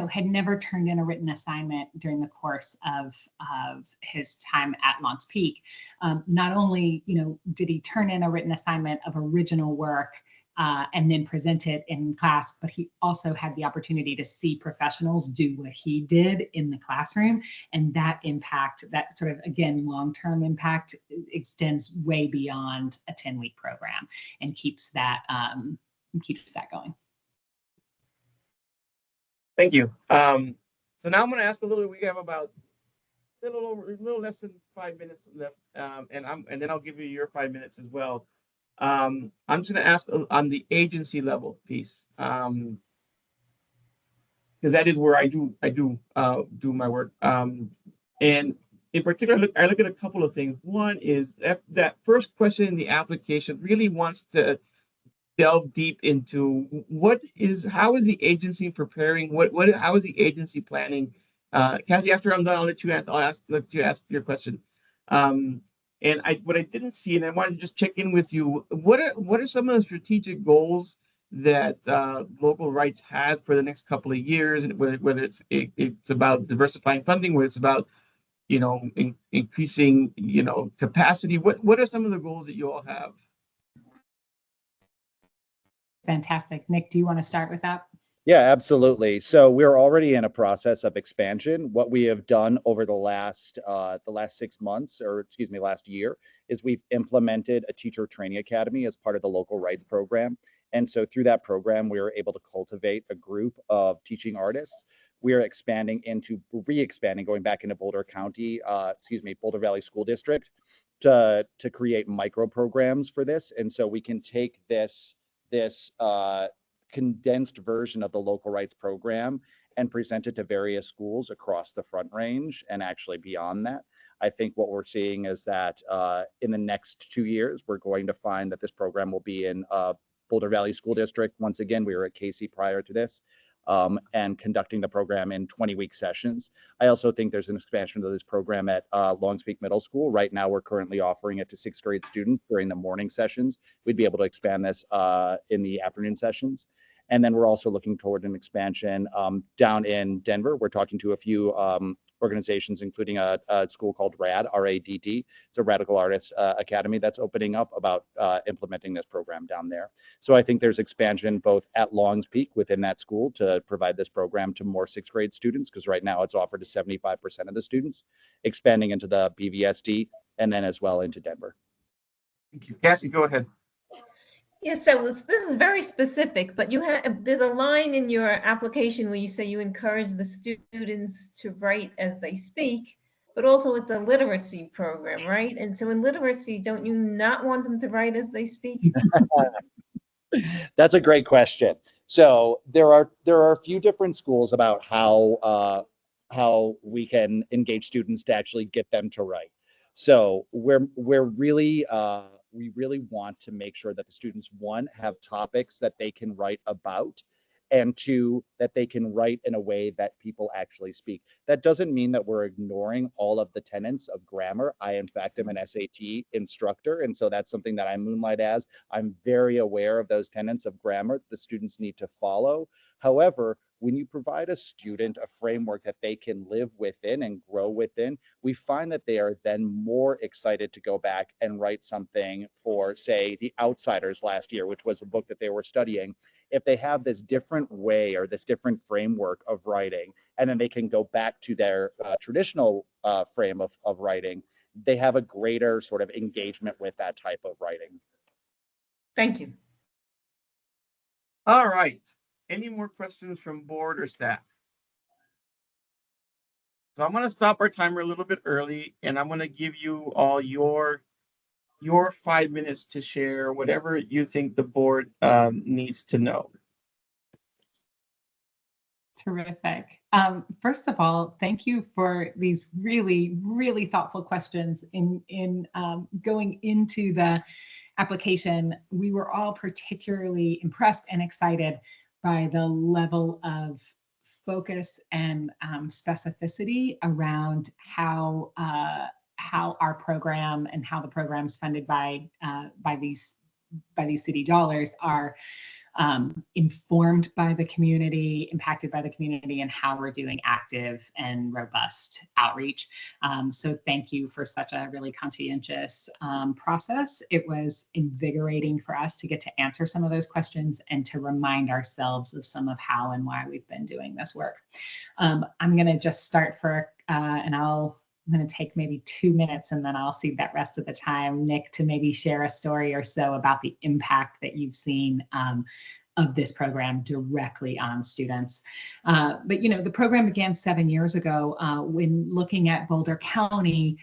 had never turned in a written assignment during the course of his time at Longs Peak, not only did he turn in a written assignment of original work and then present it in class, but he also had the opportunity to see professionals do what he did in the classroom. And that impact, that sort of, again, long-term impact, extends way beyond a 10-week program and keeps that going. Thank you. So now I'm going to ask a little. We have about a little less than 5 minutes left, and then I'll give you your 5 minutes as well. I'm just going to ask on the agency level piece, because that is where I do my work. And in particular, I look at a couple of things. One is that first question in the application really wants to delve deep into how is the agency preparing? How is the agency planning? Cassie, after I'm done, I'll let you ask your question. And what I didn't see, and I wanted to just check in with you, what are some of the strategic goals that local rights has for the next couple of years, and whether it's about diversifying funding, whether it's about increasing capacity. What are some of the goals that you all have? Fantastic. Nick, do you want to start with that? Yeah, absolutely. So we're already in a process of expansion. What we have done over the last 6 months, or excuse me, last year, is we've implemented a teacher training academy as part of the local rights program. And so through that program, we were able to cultivate a group of teaching artists. We are re-expanding, going back into Boulder County, Boulder Valley School District, to create micro programs for this. And so we can take this condensed version of the local rights program and present it to various schools across the Front Range and actually beyond that. I think what we're seeing is that in the next 2 years, we're going to find that this program will be in Boulder Valley School District. Once again, we were at Casey prior to this, and conducting the program in 20-week sessions. I also think there's an expansion of this program at Longs Peak Middle School. Right now, we're currently offering it to 6th grade students during the morning sessions. We'd be able to expand this in the afternoon sessions. And then we're also looking toward an expansion down in Denver. We're talking to a few organizations, including a school called RAD, R-A-D-D. It's a Radical Artists Academy that's opening up about implementing this program down there. So I think there's expansion both at Longs Peak within that school to provide this program to more 6th grade students, because right now it's offered to 75% of the students, expanding into the BVSD, and then as well into Denver. Thank you. Cassie, go ahead. Yeah, so this is very specific, but there's a line in your application where you say you encourage the students to write as they speak, but also it's a literacy program, right? And so in literacy, don't you not want them to write as they speak? That's a great question. So there are a few different schools about how we can engage students to actually get them to write. So we're really we really want to make sure that the students, one, have topics that they can write about, and two, that they can write in a way that people actually speak. That doesn't mean that we're ignoring all of the tenets of grammar. I, in fact, am an SAT instructor, and so that's something that I moonlight as. I'm very aware of those tenets of grammar that the students need to follow. However, when you provide a student a framework that they can live within and grow within, we find that they are then more excited to go back and write something for, say, The Outsiders last year, which was a book that they were studying. If they have this different way or this different framework of writing, and then they can go back to their traditional frame of writing, they have a greater sort of engagement with that type of writing. Thank you. All right. Any more questions from board or staff? So I'm going to stop our timer a little bit early, and I'm going to give you all your 5 minutes to share whatever you think the board needs to know. Terrific. First of all, thank you for these really, really thoughtful questions in going into the application. We were all particularly impressed and excited by the level of focus and specificity around how our program and how the programs funded by these city dollars are informed by the community, impacted by the community, and how we're doing active and robust outreach. So thank you for such a really conscientious process. It was invigorating for us to get to answer some of those questions and to remind ourselves of some of how and why we've been doing this work. I'm going to just start and I'm going to take maybe 2 minutes, and then I'll cede that rest of the time, Nick, to maybe share a story or so about the impact that you've seen of this program directly on students. But the program began 7 years ago when looking at Boulder County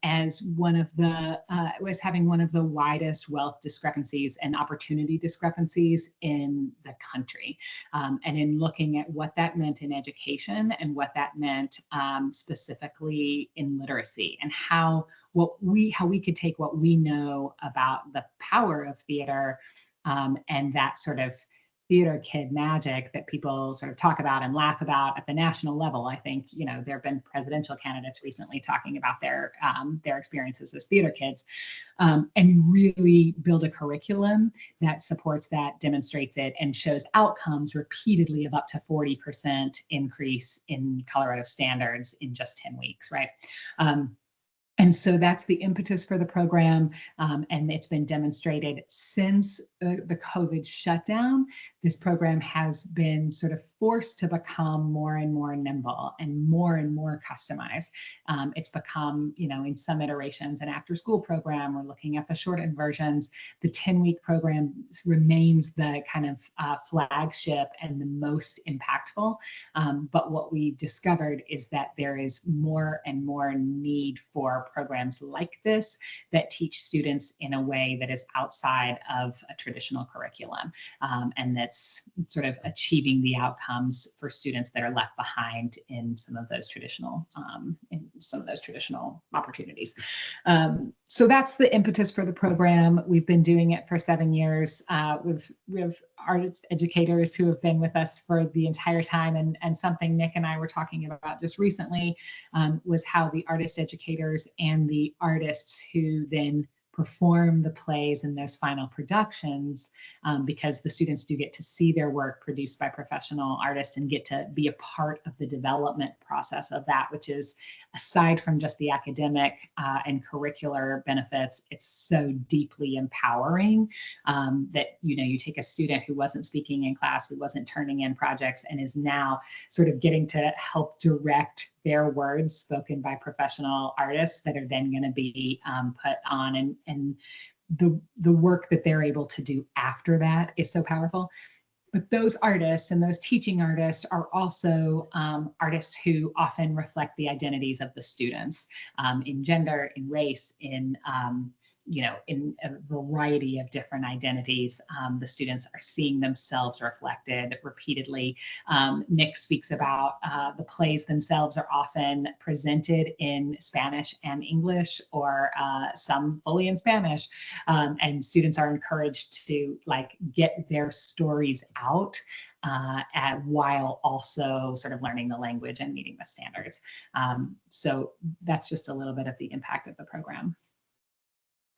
as was having one of the widest wealth discrepancies and opportunity discrepancies in the country. And in looking at what that meant in education and what that meant specifically in literacy, and how we could take what we know about the power of theater and that sort of theater kid magic that people sort of talk about and laugh about at the national level. I think, there have been presidential candidates recently talking about their experiences as theater kids, and really build a curriculum that supports that, demonstrates it, and shows outcomes repeatedly of up to 40% increase in Colorado standards in just 10 weeks, right? And so that's the impetus for the program, and it's been demonstrated since the COVID shutdown. This program has been sort of forced to become more and more nimble and more customized. It's become, in some iterations, an after-school program. We're looking at the shortened versions. The 10-week program remains the kind of flagship and the most impactful. But what we've discovered is that there is more and more need for programs like this that teach students in a way that is outside of a traditional curriculum, and that's sort of achieving the outcomes for students that are left behind in some of those traditional opportunities. So that's the impetus for the program. We've been doing it for 7 years. We have artist educators who have been with us for the entire time, and something Nick and I were talking about just recently was how the artist educators and the artists who then perform the plays in those final productions, because the students do get to see their work produced by professional artists and get to be a part of the development process of that, which is, aside from just the academic and curricular benefits, it's so deeply empowering that you take a student who wasn't speaking in class, who wasn't turning in projects, and is now sort of getting to help direct their words spoken by professional artists that are then going to be put on and the work that they're able to do after that is so powerful. But those artists and those teaching artists are also artists who often reflect the identities of the students in gender, in race, in in a variety of different identities. The students are seeing themselves reflected repeatedly. Nick speaks about the plays themselves are often presented in Spanish and English, or some fully in Spanish, and students are encouraged to get their stories out while also sort of learning the language and meeting the standards. So that's just a little bit of the impact of the program.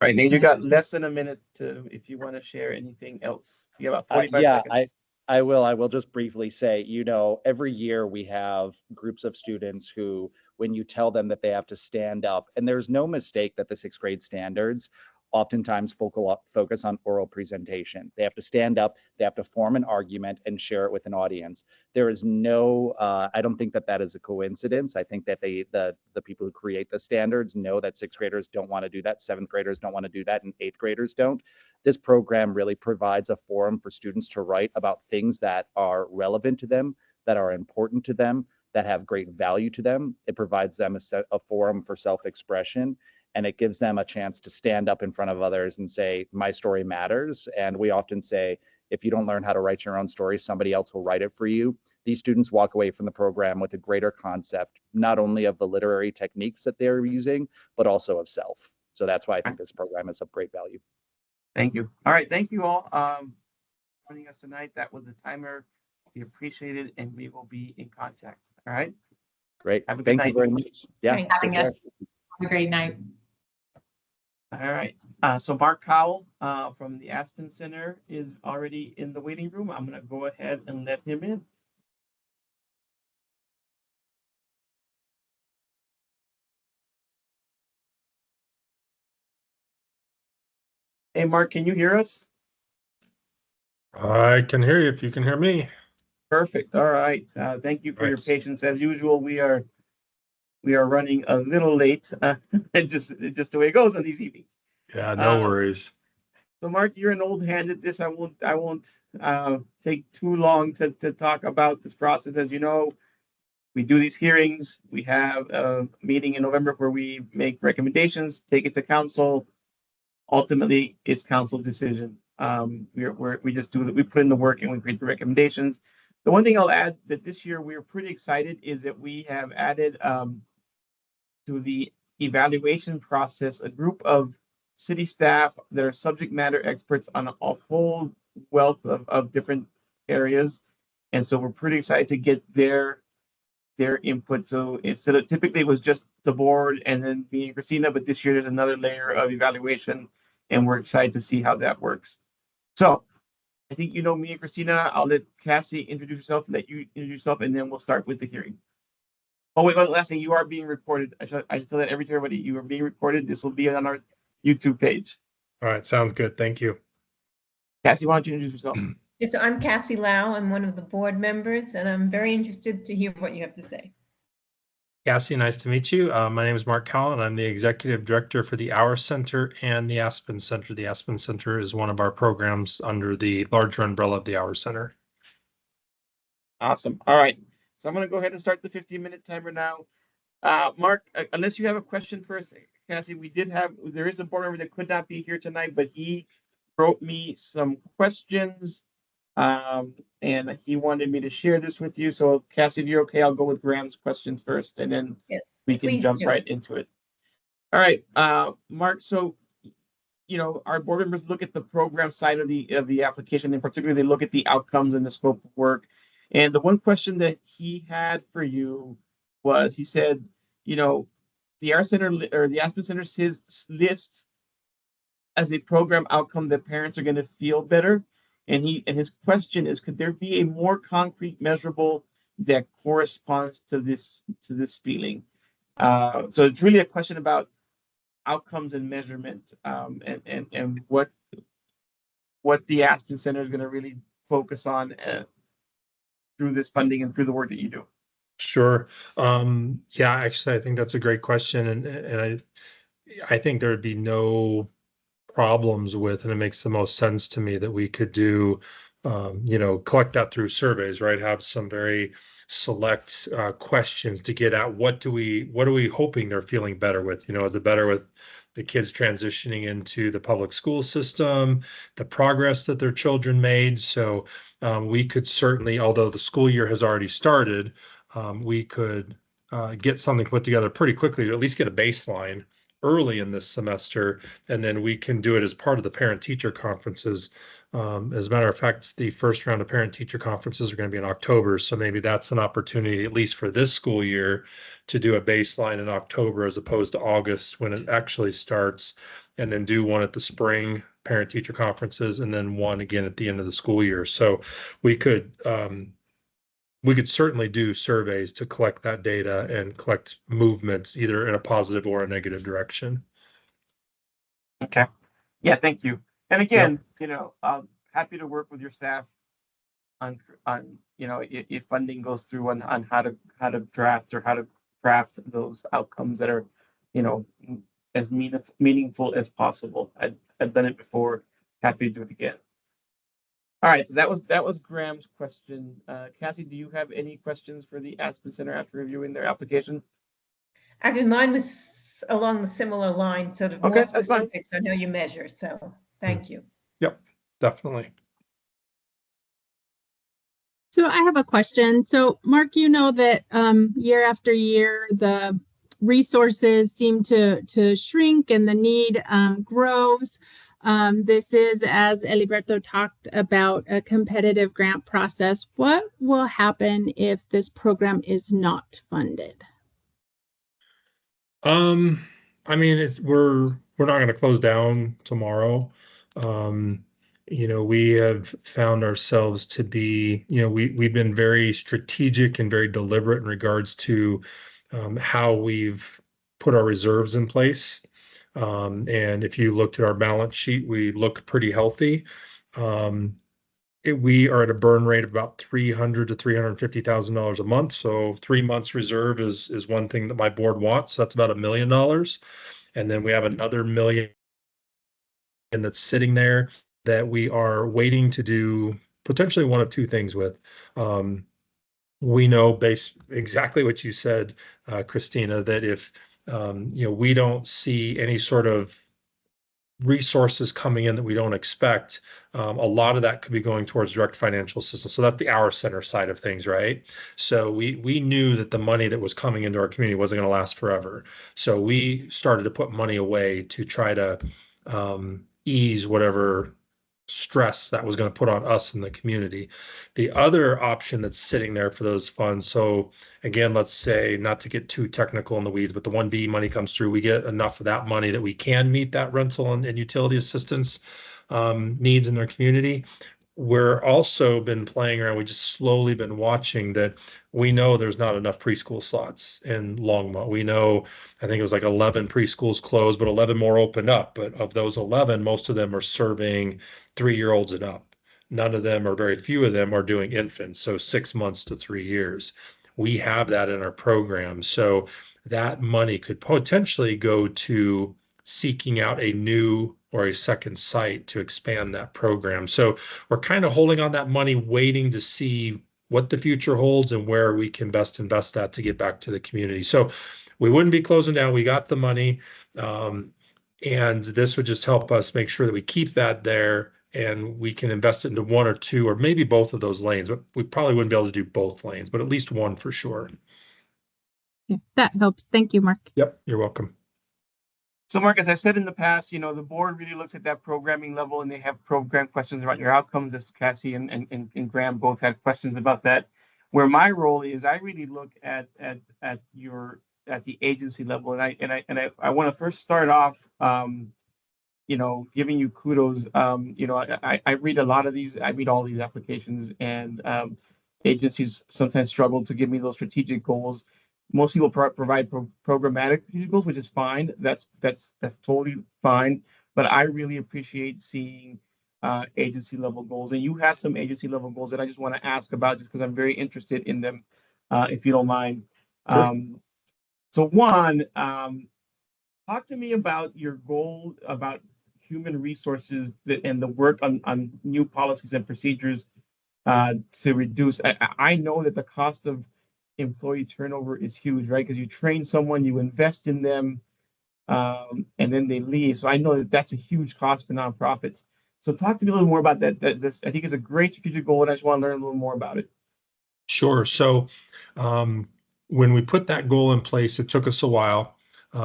Right, Nate, you got less than a minute to, if you want to share anything else. You have about 45 seconds. I will just briefly say, every year we have groups of students who, when you tell them that they have to stand up, and there's no mistake that the 6th grade standards oftentimes focus on oral presentation. They have to stand up, they have to form an argument and share it with an audience. There is no, I don't think that is a coincidence. I think that the people who create the standards know that 6th graders don't want to do that, 7th graders don't want to do that, and 8th graders don't. This program really provides a forum for students to write about things that are relevant to them, that are important to them, that have great value to them. It provides them a forum for self-expression, and it gives them a chance to stand up in front of others and say, my story matters. And we often say, if you don't learn how to write your own story, somebody else will write it for you. These students walk away from the program with a greater concept, not only of the literary techniques that they're using, but also of self. So that's why I think this program is of great value. Thank you. All right, thank you all joining us tonight. That was the timer. We appreciate it, and we will be in contact. All right. Great. Have a good Thank night. you very much. Yeah. Thanks for having us. Have a great night. All right. So Mark Cowell from the Aspen Center is already in the waiting room. I'm going to go ahead and let him in. Hey, Mark, can you hear us? I can hear you if you can hear me. Perfect. All right. Thank you for your patience. As usual, we are running a little late. Just the way it goes on these evenings. Yeah, no worries. So, Mark, you're an old hand at this. I won't take too long to talk about this process. As you know, we do these hearings. We have a meeting in November where we make recommendations, take it to council. Ultimately, it's council's decision. We just do that. We put in the work and we create the recommendations. The one thing I'll add that this year we're pretty excited is that we have added to the evaluation process a group of city staff that are subject matter experts on a whole wealth of different areas. And so we're pretty excited to get their input. So instead of typically it was just the board and then me and Christina, but this year there's another layer of evaluation, and we're excited to see how that works. So I think you know me and Christina. I'll let Cassie introduce herself, let you introduce yourself, and then we'll start with the hearing. Oh wait, last thing, you are being recorded. I just tell that everybody you are being recorded. This will be on our YouTube page. All right, sounds good. Thank you. Cassie, why don't you introduce yourself? Yes, so I'm Cassie Lau. I'm one of the board members, and I'm very interested to hear what you have to say. Cassie, nice to meet you. My name is Mark Cowell, and I'm the Executive Director for the Our Center and the Aspen Center. The Aspen Center is one of our programs under the larger umbrella of the Our Center. Awesome. All right. So I'm going to go ahead and start the 15-minute timer now. Mark, unless you have a question first, Cassie, there is a board member that could not be here tonight, but he wrote me some questions and he wanted me to share this with you. So Cassie, if you're okay, I'll go with Graham's questions first, and then we can jump right into it. All right, Mark. So, our board members look at the program side of the application, and particularly they look at the outcomes and the scope of work. And the one question that he had for you was, he said, the Our Center or the Aspen Center lists as a program outcome that parents are going to feel better. And his question is, could there be a more concrete measurable that corresponds to this feeling? So it's really a question about outcomes and measurement, and what the Aspen Center is going to really focus on through this funding and through the work that you do. Sure. Yeah, actually, I think that's a great question, and I think there would be no problems with, and it makes the most sense to me that we could do, collect that through surveys, right? Have some very select questions to get at what are we hoping they're feeling better with? Is it better with the kids transitioning into the public school system, the progress that their children made? So we could certainly, although the school year has already started, we could get something put together pretty quickly to at least get a baseline early in this semester, and then we can do it as part of the parent-teacher conferences. As a matter of fact, the first round of parent-teacher conferences are going to be in October, so maybe that's an opportunity, at least for this school year, to do a baseline in October as opposed to August when it actually starts, and then do one at the spring parent-teacher conferences, and then one again at the end of the school year. So we could certainly do surveys to collect that data and collect movements either in a positive or a negative direction. Okay. Yeah, thank you. And again, happy to work with your staff on if funding goes through on how to draft or how to craft those outcomes that are, as meaningful as possible. I've done it before. Happy to do it again. All right, so that was Graham's question. Cassie, do you have any questions for the Aspen Center after reviewing their application? Actually, mine was along the similar line, sort of Okay, more that's fine. specifics on how you measure. So thank you. Yep, definitely. So I have a question. So Mark, you know that year after year, the resources seem to shrink and the need grows. This is, as Eliberto talked about, a competitive grant process. What will happen if this program is not funded? I mean, we're not going to close down tomorrow. We have found ourselves to be, we've been very strategic and very deliberate in regards to how we've put our reserves in place. And if you looked at our balance sheet, we look pretty healthy. We are at a burn rate of about $300,000 to $350,000 a month. So 3 months reserve is one thing that my board wants. So that's about $1 million. And then we have another $1 million that's sitting there that we are waiting to do potentially one of two things with. We know, based exactly what you said, Christina, that if we don't see any sort of resources coming in that we don't expect, a lot of that could be going towards direct financial assistance. So that's the Hour Center side of things, right? So we knew that the money that was coming into our community wasn't going to last forever. So we started to put money away to try to ease whatever stress that was going to put on us in the community. The other option that's sitting there for those funds, so again, let's say, not to get too technical in the weeds, but the 1B money comes through, we get enough of that money that we can meet that rental and utility assistance needs in their community. We're also been playing around, we just slowly been watching that. We know there's not enough preschool slots in Longmont. We know, I think it was like 11 preschools closed, but 11 more opened up. But of those 11, most of them are serving 3-year-olds and up. None of them, or very few of them, are doing infants, so 6 months to 3 years. We have that in our program. So that money could potentially go to seeking out a new or a second site to expand that program. So we're kind of holding on that money, waiting to see what the future holds and where we can best invest that to get back to the community. So we wouldn't be closing down. We got the money. And this would just help us make sure that we keep that there and we can invest it into one or two or maybe both of those lanes. But we probably wouldn't be able to do both lanes, but at least one for sure. Yeah, that helps. Thank you, Mark. Yep, you're welcome. So, Mark, as I said in the past, the board really looks at that programming level, and they have program questions about your outcomes. As Cassie and Graham both had questions about that. Where my role is, I really look at the agency level, and I want to first start off, giving you kudos. I read a lot of these. I read all these applications, and agencies sometimes struggle to give me those strategic goals. Most people provide programmatic goals, which is fine. That's totally fine. But I really appreciate seeing agency level goals. And you have some agency level goals that I just want to ask about, just because I'm very interested in them, if you don't mind. Sure. So one, talk to me about your goal about human resources and the work on new policies and procedures to reduce. I know that the cost of employee turnover is huge, right? Because you train someone, you invest in them, and then they leave. So I know that that's a huge cost for nonprofits. So talk to me a little more about that. That I think is a great strategic goal, and I just want to learn a little more about it. Sure. So when we put that goal in place, it took us a while.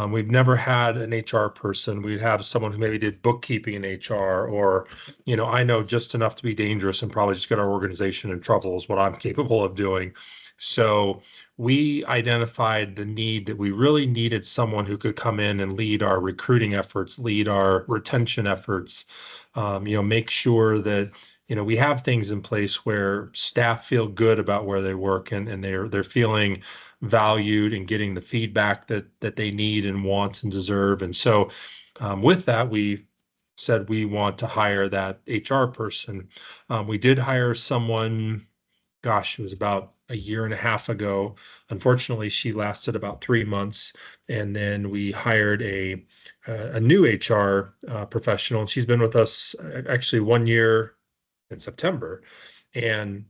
We've never had an HR person. We'd have someone who maybe did bookkeeping in HR, or, I know just enough to be dangerous and probably just get our organization in trouble is what I'm capable of doing. So we identified the need that we really needed someone who could come in and lead our recruiting efforts, lead our retention efforts, make sure that we have things in place where staff feel good about where they work, and they're feeling valued and getting the feedback that they need and want and deserve. And so with that, we said we want to hire that HR person. We did hire someone, gosh, it was about a year and a half ago. Unfortunately, she lasted about 3 months, and then we hired a new HR professional, and she's been with us actually 1 year in September. And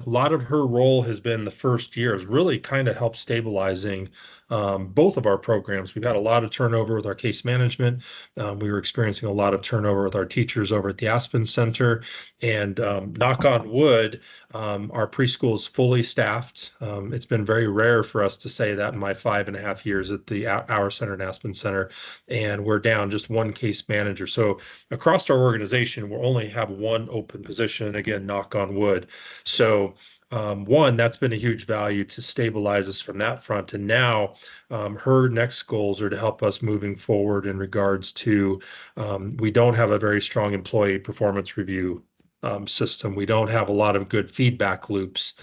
a lot of her role has been the first year has really kind of helped stabilizing both of our programs. We've had a lot of turnover with our case management. We were experiencing a lot of turnover with our teachers over at the Aspen Center. And knock on wood, our preschool is fully staffed. It's been very rare for us to say that in my 5.5 years at the Our Center and Aspen Center. And we're down just one case manager. So across our organization, we'll only have one open position. Again, knock on wood. So one, that's been a huge value to stabilize us from that front. And now her next goals are to help us moving forward in regards to we don't have a very strong employee performance review system. We don't have a lot of good feedback loops.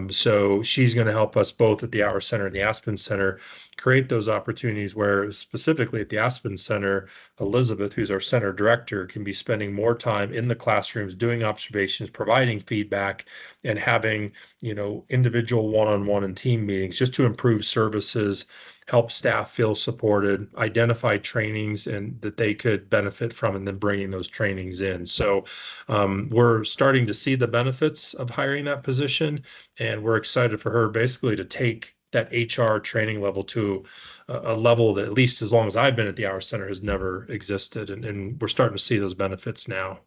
So she's going to help us both at the Our Center and the Aspen Center create those opportunities where specifically at the Aspen Center, Elizabeth, who's our center director, can be spending more time in the classrooms, doing observations, providing feedback, and having, individual one-on-one and team meetings just to improve services, help staff feel supported, identify trainings and that they could benefit from, and then bringing those trainings in. So we're starting to see the benefits of hiring that position, and we're excited for her basically to take that HR training level to a level that, at least as long as I've been at the Our Center, has never existed. And we're starting to see those benefits now.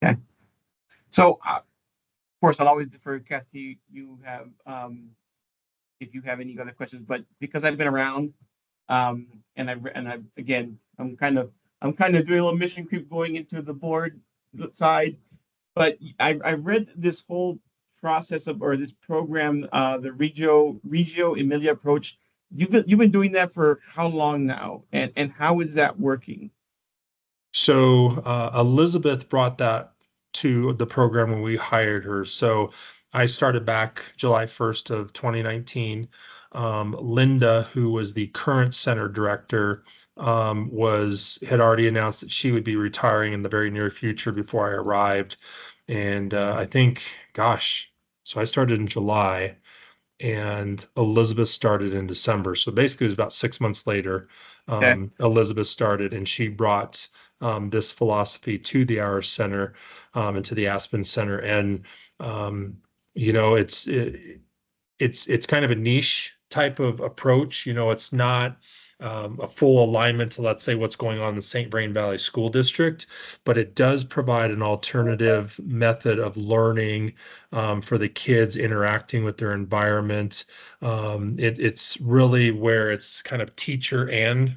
Okay. So, of course, I'll always defer to Kathy. You have, if you have any other questions, but because I've been around, and I again, I'm kind of doing a little mission creep going into the board side, but I read this whole process or this program, the Reggio Emilia approach. You've been doing that for how long now, and how is that working? So Elizabeth brought that to the program when we hired her. So I started back July 1st of 2019. Linda, who was the current center director, had already announced that she would be retiring in the very near future before I arrived. And I think, gosh, so I started in July and Elizabeth started in December. So basically it was about 6 months later, Okay. Elizabeth started, and she brought this philosophy to the Our Center and to the Aspen Center. And, it's kind of a niche type of approach. It's not a full alignment to, let's say, what's going on in the St. Vrain Valley School District, but it does provide an alternative method of learning for the kids interacting with their environment. It's really where it's kind of teacher and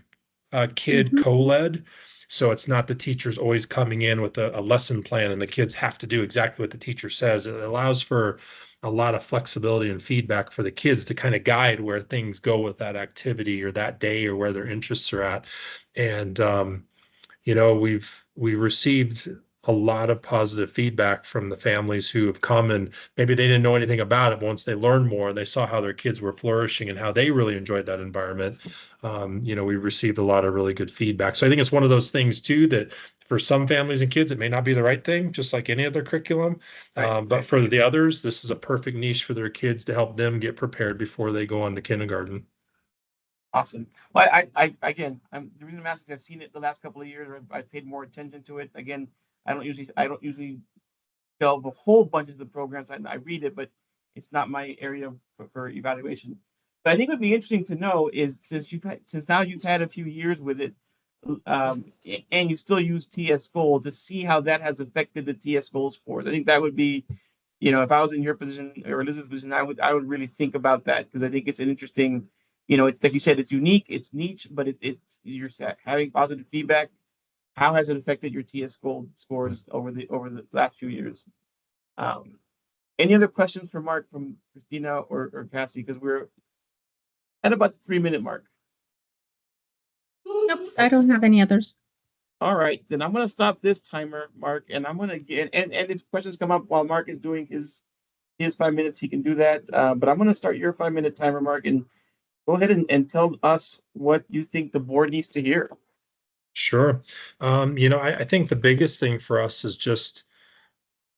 kid co-led. So it's not the teachers always coming in with a lesson plan and the kids have to do exactly what the teacher says. It allows for a lot of flexibility and feedback for the kids to kind of guide where things go with that activity or that day or where their interests are at. And we've received a lot of positive feedback from the families who have come, and maybe they didn't know anything about it, but once they learned more and they saw how their kids were flourishing and how they really enjoyed that environment, we've received a lot of really good feedback. So I think it's one of those things too that for some families and kids, it may not be the right thing, just like any other curriculum. But for the others, this is a perfect niche for their kids to help them get prepared before they go on to kindergarten. Awesome. Well, again, the reason I'm asking is I've seen it the last couple of years, or I've paid more attention to it. Again, I don't usually delve a whole bunch of the programs. I read it, but it's not my area for evaluation. But I think it would be interesting to know is since now you've had a few years with it, and you still use TS goal to see how that has affected the TS goal scores. I think that would be, if I was in your position or Elizabeth's position, I would really think about that because I think it's an interesting, it's like you said, it's unique, it's niche, but you're having positive feedback. How has it affected your TS goal scores over the last few years? Um, any other questions for Mark from Christina or Cassie? Because we're at about the 3-minute mark. Nope, I don't have any others. All right, then I'm gonna stop this timer, Mark, and I'm gonna get and if questions come up while Mark is doing his 5 minutes, he can do that. But I'm gonna start your 5-minute timer, Mark, and go ahead and tell us what you think the board needs to hear. Sure. I think the biggest thing for us is just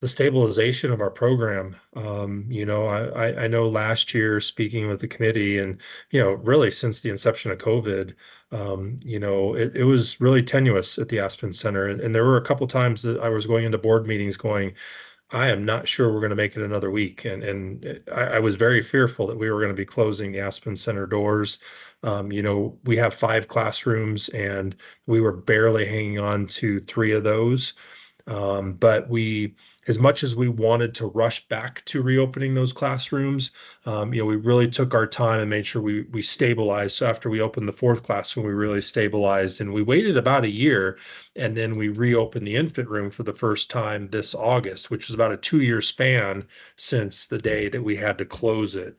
the stabilization of our program. I know last year speaking with the committee and, really since the inception of COVID, it was really tenuous at the Aspen Center. And there were a couple times that I was going into board meetings going, I am not sure we're going to make it another week. And I was very fearful that we were going to be closing the Aspen Center doors. We have 5 classrooms and we were barely hanging on to 3 of those. But as much as we wanted to rush back to reopening those classrooms, we really took our time and made sure we stabilized. So after we opened the 4th classroom, we really stabilized, and we waited about a year, and then we reopened the infant room for the first time this August, which was about a 2-year span since the day that we had to close it.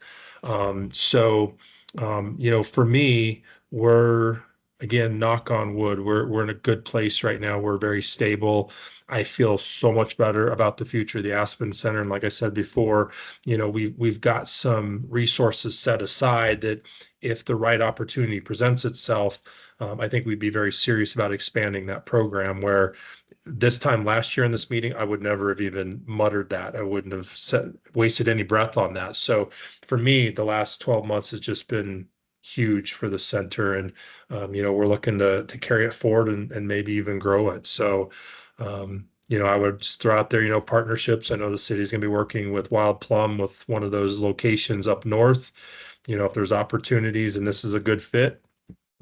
For me, we're again, knock on wood, we're in a good place right now. We're very stable. I feel so much better about the future of the Aspen Center. And like I said before, we've got some resources set aside that if the right opportunity presents itself, I think we'd be very serious about expanding that program. Where this time last year in this meeting, I would never have even muttered that. I wouldn't have wasted any breath on that. So for me, the last 12 months has just been huge for the center, and we're looking to carry it forward and maybe even grow it. So I would just throw out there, partnerships. I know the city's going to be working with Wild Plum with one of those locations up north. If there's opportunities and this is a good fit,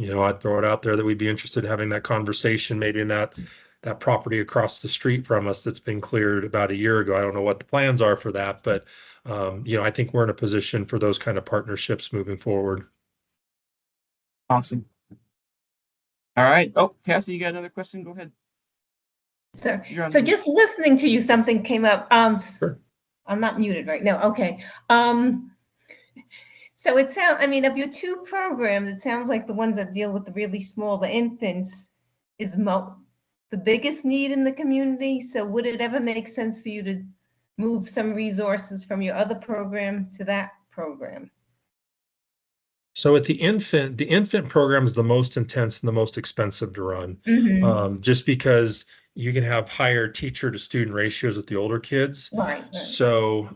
I'd throw it out there that we'd be interested in having that conversation, maybe in that property across the street from us that's been cleared about a year ago. I don't know what the plans are for that, but I think we're in a position for those kind of partnerships moving forward. Awesome. All right. Oh, Cassie, you got another question? Go ahead. So mute. just listening to you, something came up. Sure. I'm not muted right now. Okay. So it sounds, of your 2 programs, it sounds like the ones that deal with the really small, the infants, is the biggest need in the community. So would it ever make sense for you to move some resources from your other program to that program? So at the infant program is the most intense and the most expensive to run, just because you can have higher teacher to student ratios with the older kids. Right. So,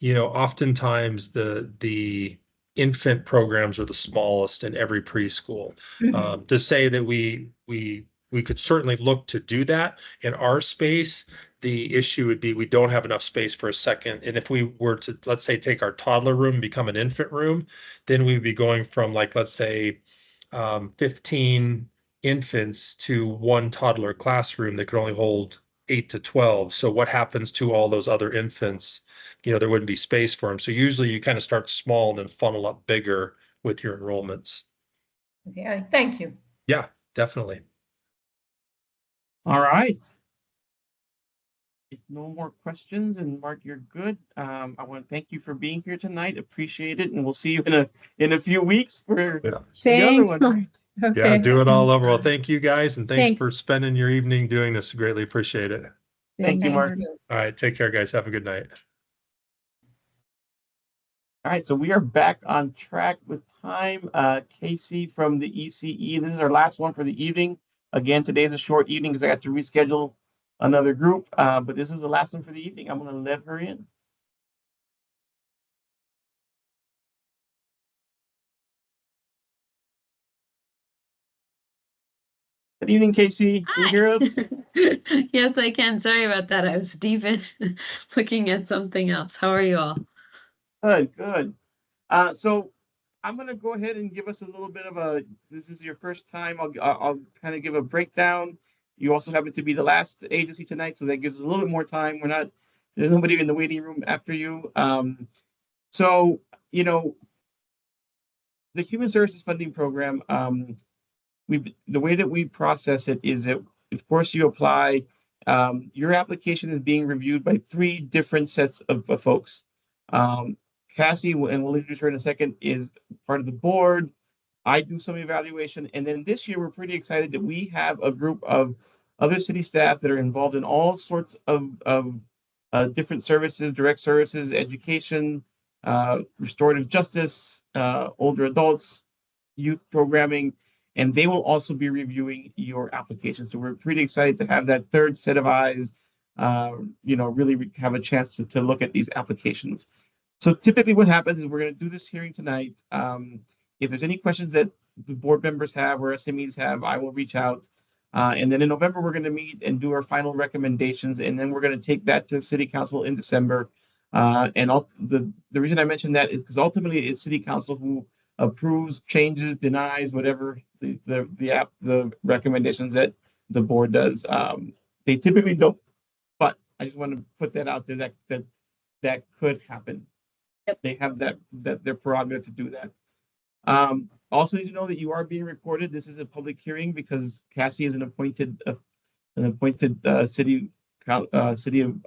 oftentimes the infant programs are the smallest in every preschool. To say that we could certainly look to do that in our space. The issue would be we don't have enough space for a second. And if we were to, let's say, take our toddler room and become an infant room, then we'd be going from let's say 15 infants to 1 toddler classroom that could only hold 8 to 12. So what happens to all those other infants? There wouldn't be space for them. So usually you kind of start small and then funnel up bigger with your enrollments. Okay, thank you. Yeah, definitely. All right. If no more questions, and Mark, you're good. I want to thank you for being here tonight. Appreciate it, and we'll see you in a few weeks for the other Thanks, one. Mark. Okay. Yeah, do it all over. Well, thank you guys, and thanks Thanks. for spending your evening doing this. Greatly appreciate it. Thank you, Mark. All right, take care, guys. Have a good night. All right, so we are back on track with time. Casey from the ECE. This is our last one for the evening. Again, today's a short evening because I got to reschedule another group. But this is the last one for the evening. I'm going to let her in. Good evening, Casey. Can you hear us? Yes, I can. Sorry about that. I was deep in looking at something else. How are you all? Good, good. So I'm gonna go ahead and give us a little bit of this is your first time. I'll kind of give a breakdown. You also happen to be the last agency tonight, so that gives us a little bit more time. There's nobody in the waiting room after you. So, you know, the Human Services Funding Program, the way that we process it is that, of course, you apply. Your application is being reviewed by three different sets of folks. Cassie, and we'll introduce her in a second, is part of the board. I do some evaluation, and then this year we're pretty excited that we have a group of other city staff that are involved in all sorts of different services, direct services, education, restorative justice, older adults, youth programming, and they will also be reviewing your application. So we're pretty excited to have that third set of eyes, really have a chance to look at these applications. So typically what happens is we're going to do this hearing tonight. If there's any questions that the board members have or SMEs have, I will reach out. And then in November, we're going to meet and do our final recommendations. And then we're going to take that to City Council in December. The reason I mentioned that is because ultimately it's City Council who approves, changes, denies, whatever the recommendations that the board does. They typically don't, but I just want to put that out there that could happen. Yep. They have that their prerogative to do that. Also need to know that you are being recorded. This is a public hearing because Cassie is an appointed city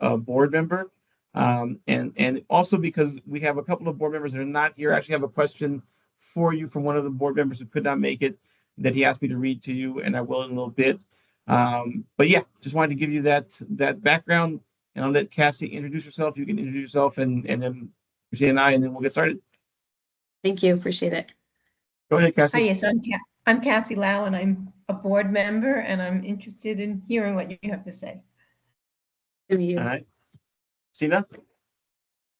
board member. And also because we have a couple of board members that are not here. I actually have a question for you from one of the board members who could not make it that he asked me to read to you, and I will in a little bit. But yeah, just wanted to give you that background, and I'll let Cassie introduce herself. You can introduce yourself, and then Christine and I, and then we'll get started. Thank you. Appreciate it. Go ahead, Cassie. Hi, yes, I'm Cassie Lau, and I'm a board member, and I'm interested in hearing what you have to say. Who are you? All right. Sina?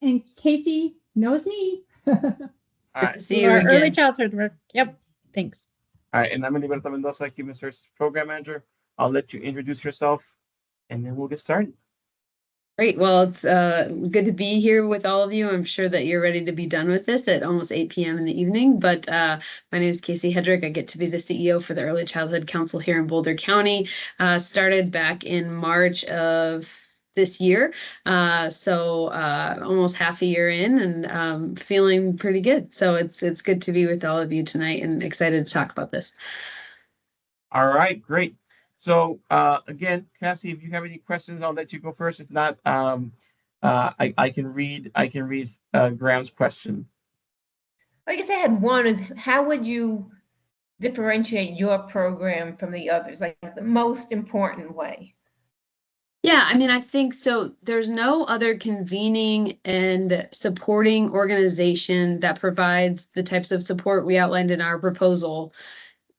And Casey knows me. All Good right. to see you Our early again. childhood work. Yep. Thanks. All right. And I'm Liberto Mendoza, Human Services Program Manager. I'll let you introduce yourself, and then we'll get started. Great. Well, it's good to be here with all of you. I'm sure that you're ready to be done with this at almost 8 p.m. in the evening. But my name is Casey Hedrick. I get to be the CEO for the Early Childhood Council here in Boulder County. Started back in March of this year. So almost half a year in, and feeling pretty good. So it's good to be with all of you tonight and excited to talk about this. All right, great. So again, Cassie, if you have any questions, I'll let you go first. If not, I can read Graham's question. I guess I had one. Is how would you differentiate your program from the others, like the most important way? Yeah, I mean, I think so. There's no other convening and supporting organization that provides the types of support we outlined in our proposal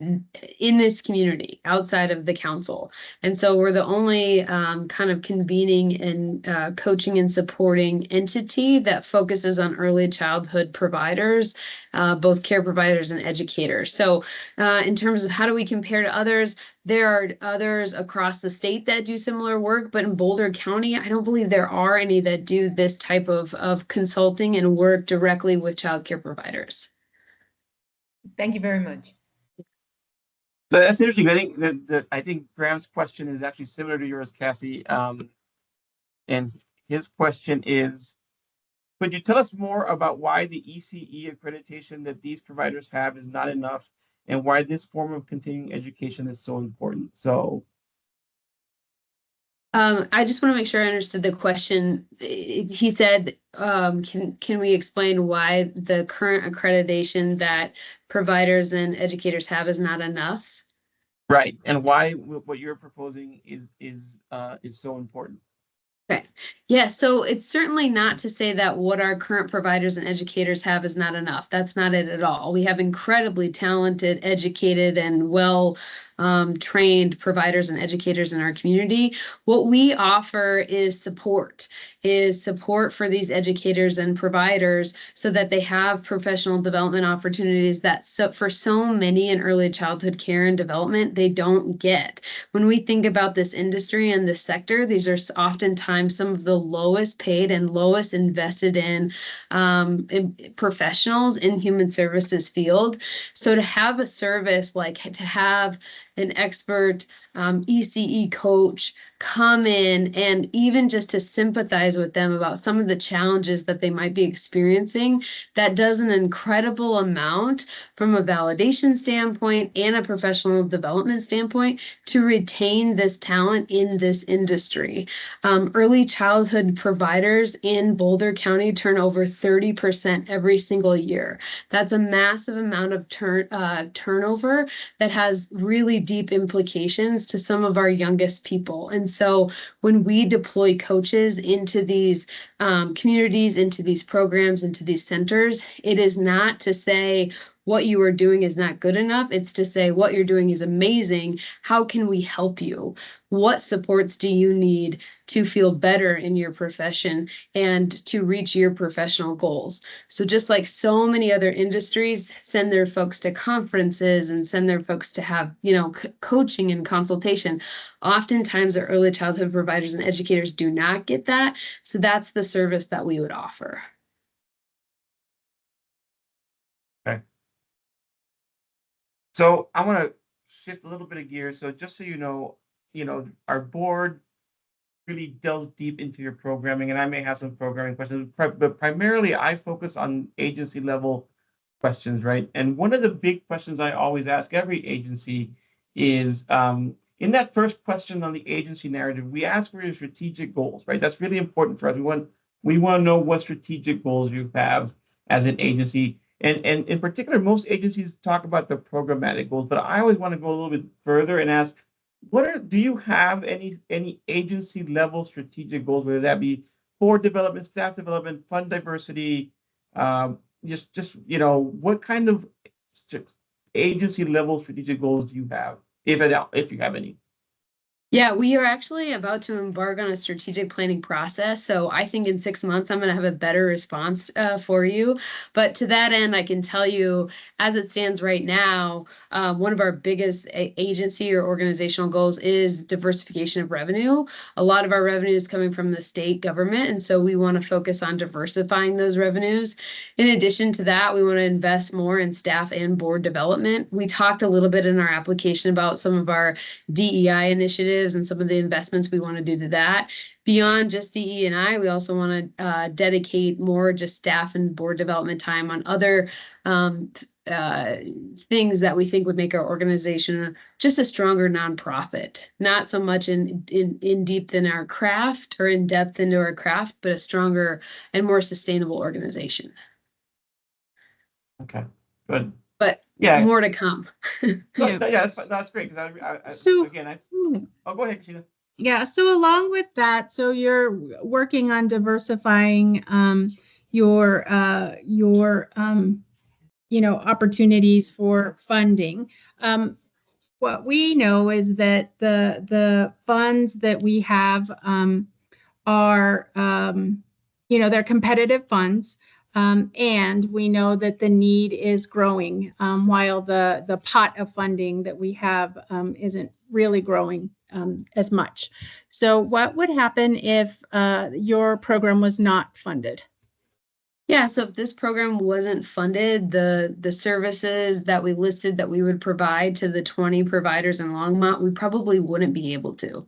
in this community outside of the council. And so we're the only kind of convening and coaching and supporting entity that focuses on early childhood providers, both care providers and educators. So in terms of how do we compare to others, there are others across the state that do similar work, but in Boulder County, I don't believe there are any that do this type of consulting and work directly with child care providers. Thank you very much. But that's interesting. I think Graham's question is actually similar to yours, Cassie. And his question is, could you tell us more about why the ECE accreditation that these providers have is not enough, and why this form of continuing education is so important? So I just want to make sure I understood the question. He said, can we explain why the current accreditation that providers and educators have is not enough? right, and why what you're proposing is so important. Okay. Yeah, so it's certainly not to say that what our current providers and educators have is not enough. That's not it at all. We have incredibly talented, educated, and well trained providers and educators in our community. What we offer is support for these educators and providers so that they have professional development opportunities that for so many in early childhood care and development, they don't get. When we think about this industry and this sector, these are oftentimes some of the lowest paid and lowest invested in professionals in human services field. So to have a service like to have an expert ECE coach come in and even just to sympathize with them about some of the challenges that they might be experiencing, that does an incredible amount from a validation standpoint and a professional development standpoint to retain this talent in this industry. Early childhood providers in Boulder County turn over 30% every single year. That's a massive amount of turnover that has really deep implications to some of our youngest people. And so when we deploy coaches into these communities, into these programs, into these centers, it is not to say what you are doing is not good enough. It's to say what you're doing is amazing. How can we help you? What supports do you need to feel better in your profession and to reach your professional goals? So just like so many other industries send their folks to conferences and send their folks to have, coaching and consultation, oftentimes our early childhood providers and educators do not get that. So that's the service that we would offer. Okay. So I want to shift a little bit of gears. So just so you know, our board really delves deep into your programming, and I may have some programming questions, but primarily I focus on agency level questions, right? And one of the big questions I always ask every agency is, in that first question on the agency narrative, we ask for your strategic goals, right? That's really important for us. We want to know what strategic goals you have as an agency. And in particular, most agencies talk about the programmatic goals, but I always want to go a little bit further and ask, do you have any agency level strategic goals, whether that be board development, staff development, fund diversity, what kind of agency level strategic goals do you have, if you have any? Yeah, we are actually about to embark on a strategic planning process. So I think in 6 months, I'm going to have a better response for you. But to that end, I can tell you, as it stands right now, one of our biggest agency or organizational goals is diversification of revenue. A lot of our revenue is coming from the state government. And so we want to focus on diversifying those revenues. In addition to that, we want to invest more in staff and board development. We talked a little bit in our application about some of our DEI initiatives and some of the investments we want to do to that. Beyond just DE&I, we also want to dedicate more just staff and board development time on other things that we think would make our organization just a stronger nonprofit. Not so much in deep in our craft or in depth into our craft, but a stronger and more sustainable organization. Okay, good. But yeah, more to come. Yeah, that's great. So again, go ahead, Sheena. Yeah, so along with that, so you're working on diversifying your opportunities for funding. What we know is that the funds that we have are they're competitive funds. And we know that the need is growing while the pot of funding that we have isn't really growing as much. So what would happen if your program was not funded? Yeah, so if this program wasn't funded, the services that we listed that we would provide to the 20 providers in Longmont, we probably wouldn't be able to.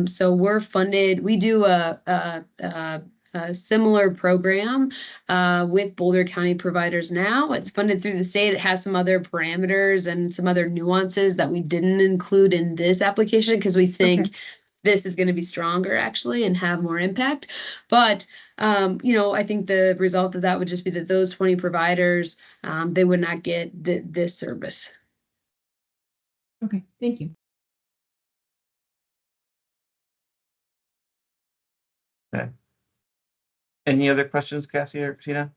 So we're funded. We do a similar program with Boulder County providers now. It's funded through the state. It has some other parameters and some other nuances that we didn't include in this application because we think this is going to be stronger actually and have more impact. But, I think the result of that would just be that those 20 providers, they would not get this service. Okay, thank you. Okay. Any other questions, Cassie or Christina?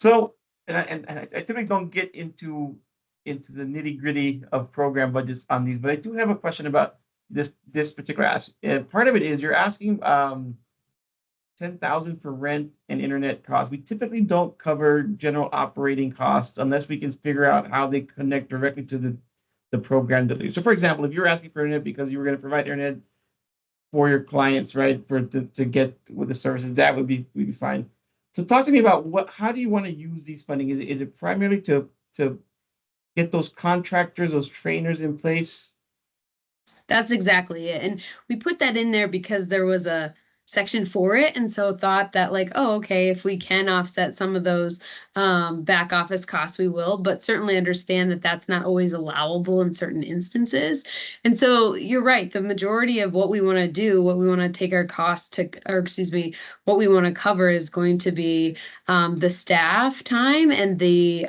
So, and I typically don't get into the nitty gritty of program budgets on these, but I do have a question about this particular ask. Part of it is you're asking 10,000 for rent and internet costs. We typically don't cover general operating costs unless we can figure out how they connect directly to the program delivery. So, for example, if you're asking for internet because you were going to provide internet for your clients, right, to get with the services, that would be fine. So talk to me about how do you want to use these funding? Is it primarily to get those contractors, those trainers in place? That's exactly it. And we put that in there because there was a section for it. And so thought that like, oh, okay, if we can offset some of those back office costs, we will, but certainly understand that that's not always allowable in certain instances. And so you're right. The majority of what we want to do, what we want to take our costs to, or excuse me, what we want to cover is going to be the staff time and the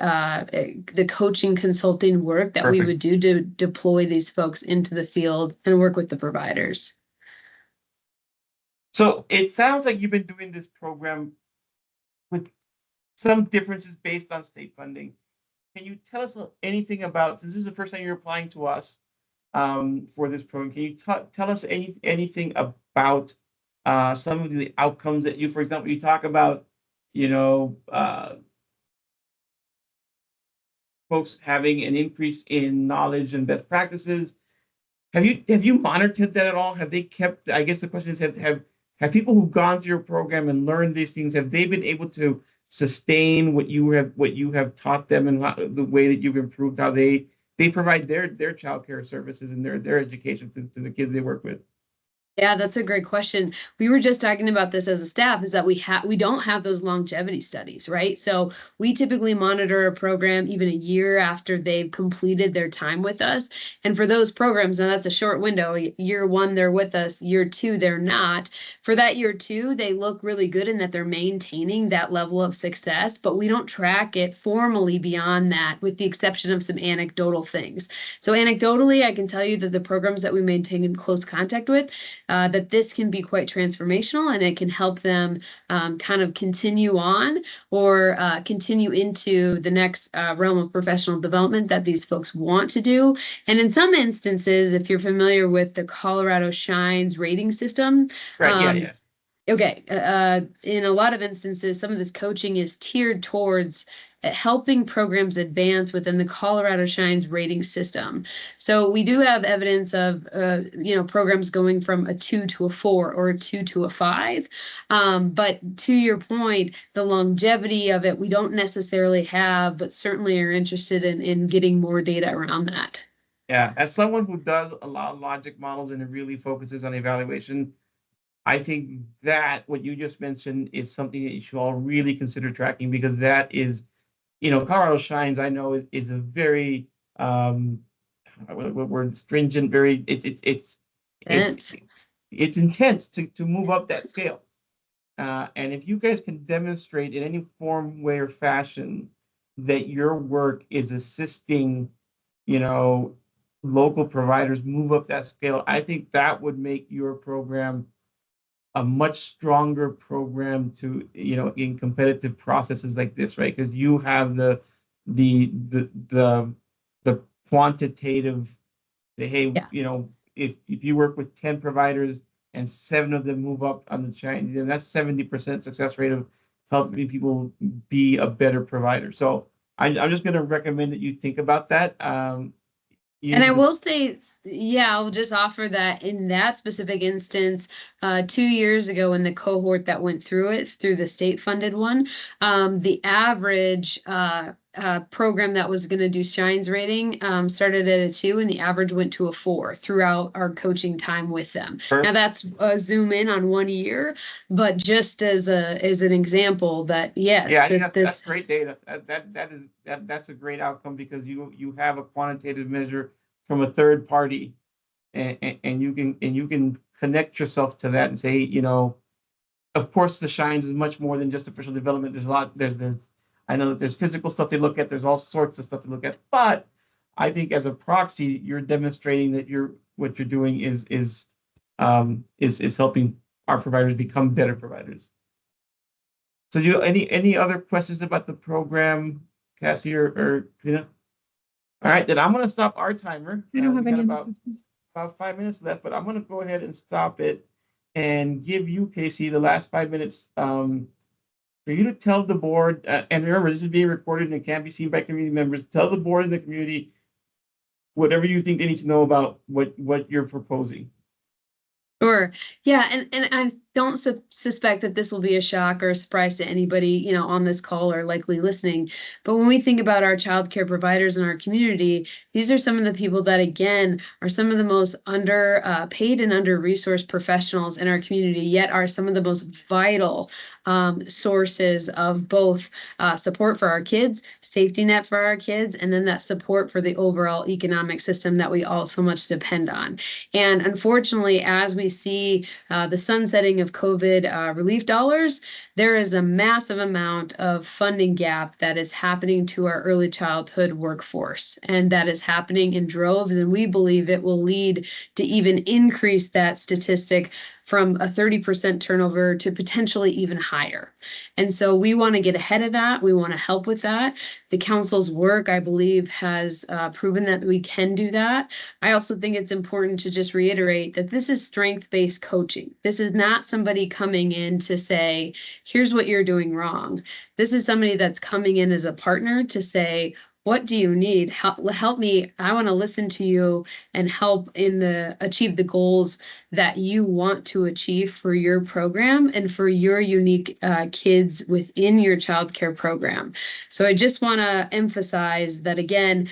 coaching consulting work that we Perfect. would do to deploy these folks into the field and work with the providers. So it sounds like you've been doing this program with some differences based on state funding. Can you tell us anything about, since this is the first time you're applying to us for this program, can you tell us anything about some of the outcomes that for example, you talk about, folks having an increase in knowledge and best practices. Have you monitored that at all? Have they kept, I guess the question is, have people who've gone through your program and learned these things, have they been able to sustain what you have taught them and the way that you've improved how they provide their child care services and their education to the kids they work with? Yeah, that's a great question. We were just talking about this as a staff, is that we don't have those longevity studies, right? So we typically monitor a program even a year after they've completed their time with us. And for those programs, and that's a short window, year one, they're with us, year two, they're not. For that year two, they look really good in that they're maintaining that level of success, but we don't track it formally beyond that, with the exception of some anecdotal things. So anecdotally, I can tell you that the programs that we maintain in close contact with, that this can be quite transformational and it can help them kind of continue on or continue into the next realm of professional development that these folks want to do. And in some instances, if you're familiar with the Colorado Shines rating system, right? Yeah. Okay. In a lot of instances, some of this coaching is tiered towards helping programs advance within the Colorado Shines rating system. So we do have evidence of, programs going from a 2 to a 4 or a 2 to a 5. But to your point, the longevity of it, we don't necessarily have, but certainly are interested in getting more data around that. Yeah. As someone who does a lot of logic models and it really focuses on evaluation, I think that what you just mentioned is something that you should all really consider tracking, because that is, Colorado Shines, I know is a very word stringent, very it's intense to move up that scale. And if you guys can demonstrate in any form, way, or fashion that your work is assisting, local providers move up that scale, I think that would make your program a much stronger program to, in competitive processes like this, right? Because you have the quantitative, hey, Yeah. If you work with 10 providers and 7 of them move up on the chain, then that's 70% success rate of helping people be a better provider. So I'm just going to recommend that you think about that. And I will say, yeah, I'll just offer that in that specific instance, 2 years ago in the cohort that went through the state funded one, the average program that was going to do Shines rating started at a 2 and the average went to a 4 throughout our coaching time with them. Now that's a zoom in on 1 year, but just as an example that yes, yeah, that's great data. That's a great outcome, because you have a quantitative measure from a third party, and you can connect yourself to that and say, of course the Shines is much more than just official development. There's a lot. There's I know that there's physical stuff they look at. There's all sorts of stuff to look at. But I think as a proxy, you're demonstrating that what you're doing is helping our providers become better providers. So do you any other questions about the program, Cassie or Tina? All right, then I'm gonna stop our timer. I don't have We got any other about 5 minutes left, but I'm gonna go ahead and stop it and give you, Casey, the last 5 minutes for you to tell the board, and remember, this is being recorded and it can't be seen by community members. Tell the board and the community whatever you think they need to know about what you're proposing. Sure. Yeah, and I don't suspect that this will be a shock or a surprise to anybody, you know, on this call or likely listening. But when we think about our childcare providers in our community, these are some of the people that, again, are some of the most paid and under-resourced professionals in our community, yet are some of the most vital sources of both support for our kids, safety net for our kids, and then that support for the overall economic system that we all so much depend on. And unfortunately, as we see the sunsetting of COVID relief dollars, there is a massive amount of funding gap that is happening to our early childhood workforce. And that is happening in droves. And we believe it will lead to even increase that statistic from a 30% turnover to potentially even higher. And so we want to get ahead of that. We want to help with that. The council's work, I believe, has proven that we can do that. I also think it's important to just reiterate that this is strength-based coaching. This is not somebody coming in to say, here's what you're doing wrong. This is somebody that's coming in as a partner to say, what do you need? Help me. I want to listen to you and help achieve the goals that you want to achieve for your program and for your unique kids within your childcare program. So I just want to emphasize that, again,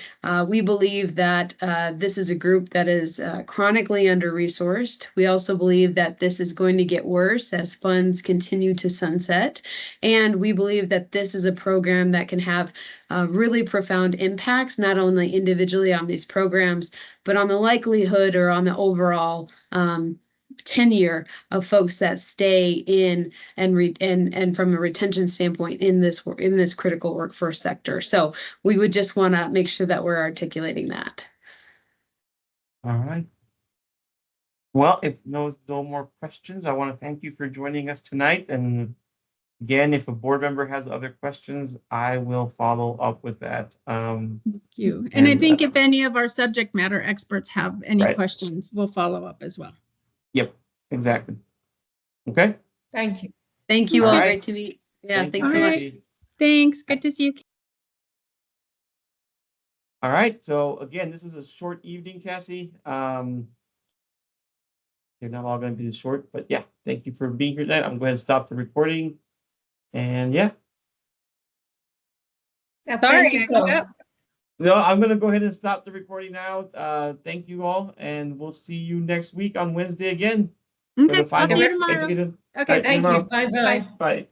we believe that this is a group that is chronically under-resourced. We also believe that this is going to get worse as funds continue to sunset. And we believe that this is a program that can have really profound impacts, not only individually on these programs, but on the likelihood or on the overall tenure of folks that stay in and from a retention standpoint in this critical workforce sector. So we would just want to make sure that we're articulating that. All right. Well, if no more questions, I want to thank you for joining us tonight. And again, if a board member has other questions, I will follow up with that. Thank you. And I think if any of our subject matter experts have any Right. questions, we'll follow up as well. Yep, exactly. Okay. Thank you. Thank you All all. right. Great to meet. Yeah, Thank thanks you, so much. Casey. Thanks. Good to see you. All right. So again, this is a short evening, Cassie. They're not all going to be this short, but yeah, thank you for being here tonight. I'm going to stop the recording. And yeah, Now, Sorry, thank you, I hung Phil. up. no, I'm going to go ahead and stop the recording now. Thank you all, and we'll see you next week on Wednesday again for Okay, the I'll final see you tomorrow. executive. Okay, Thank you. tomorrow. Bye-bye. Bye.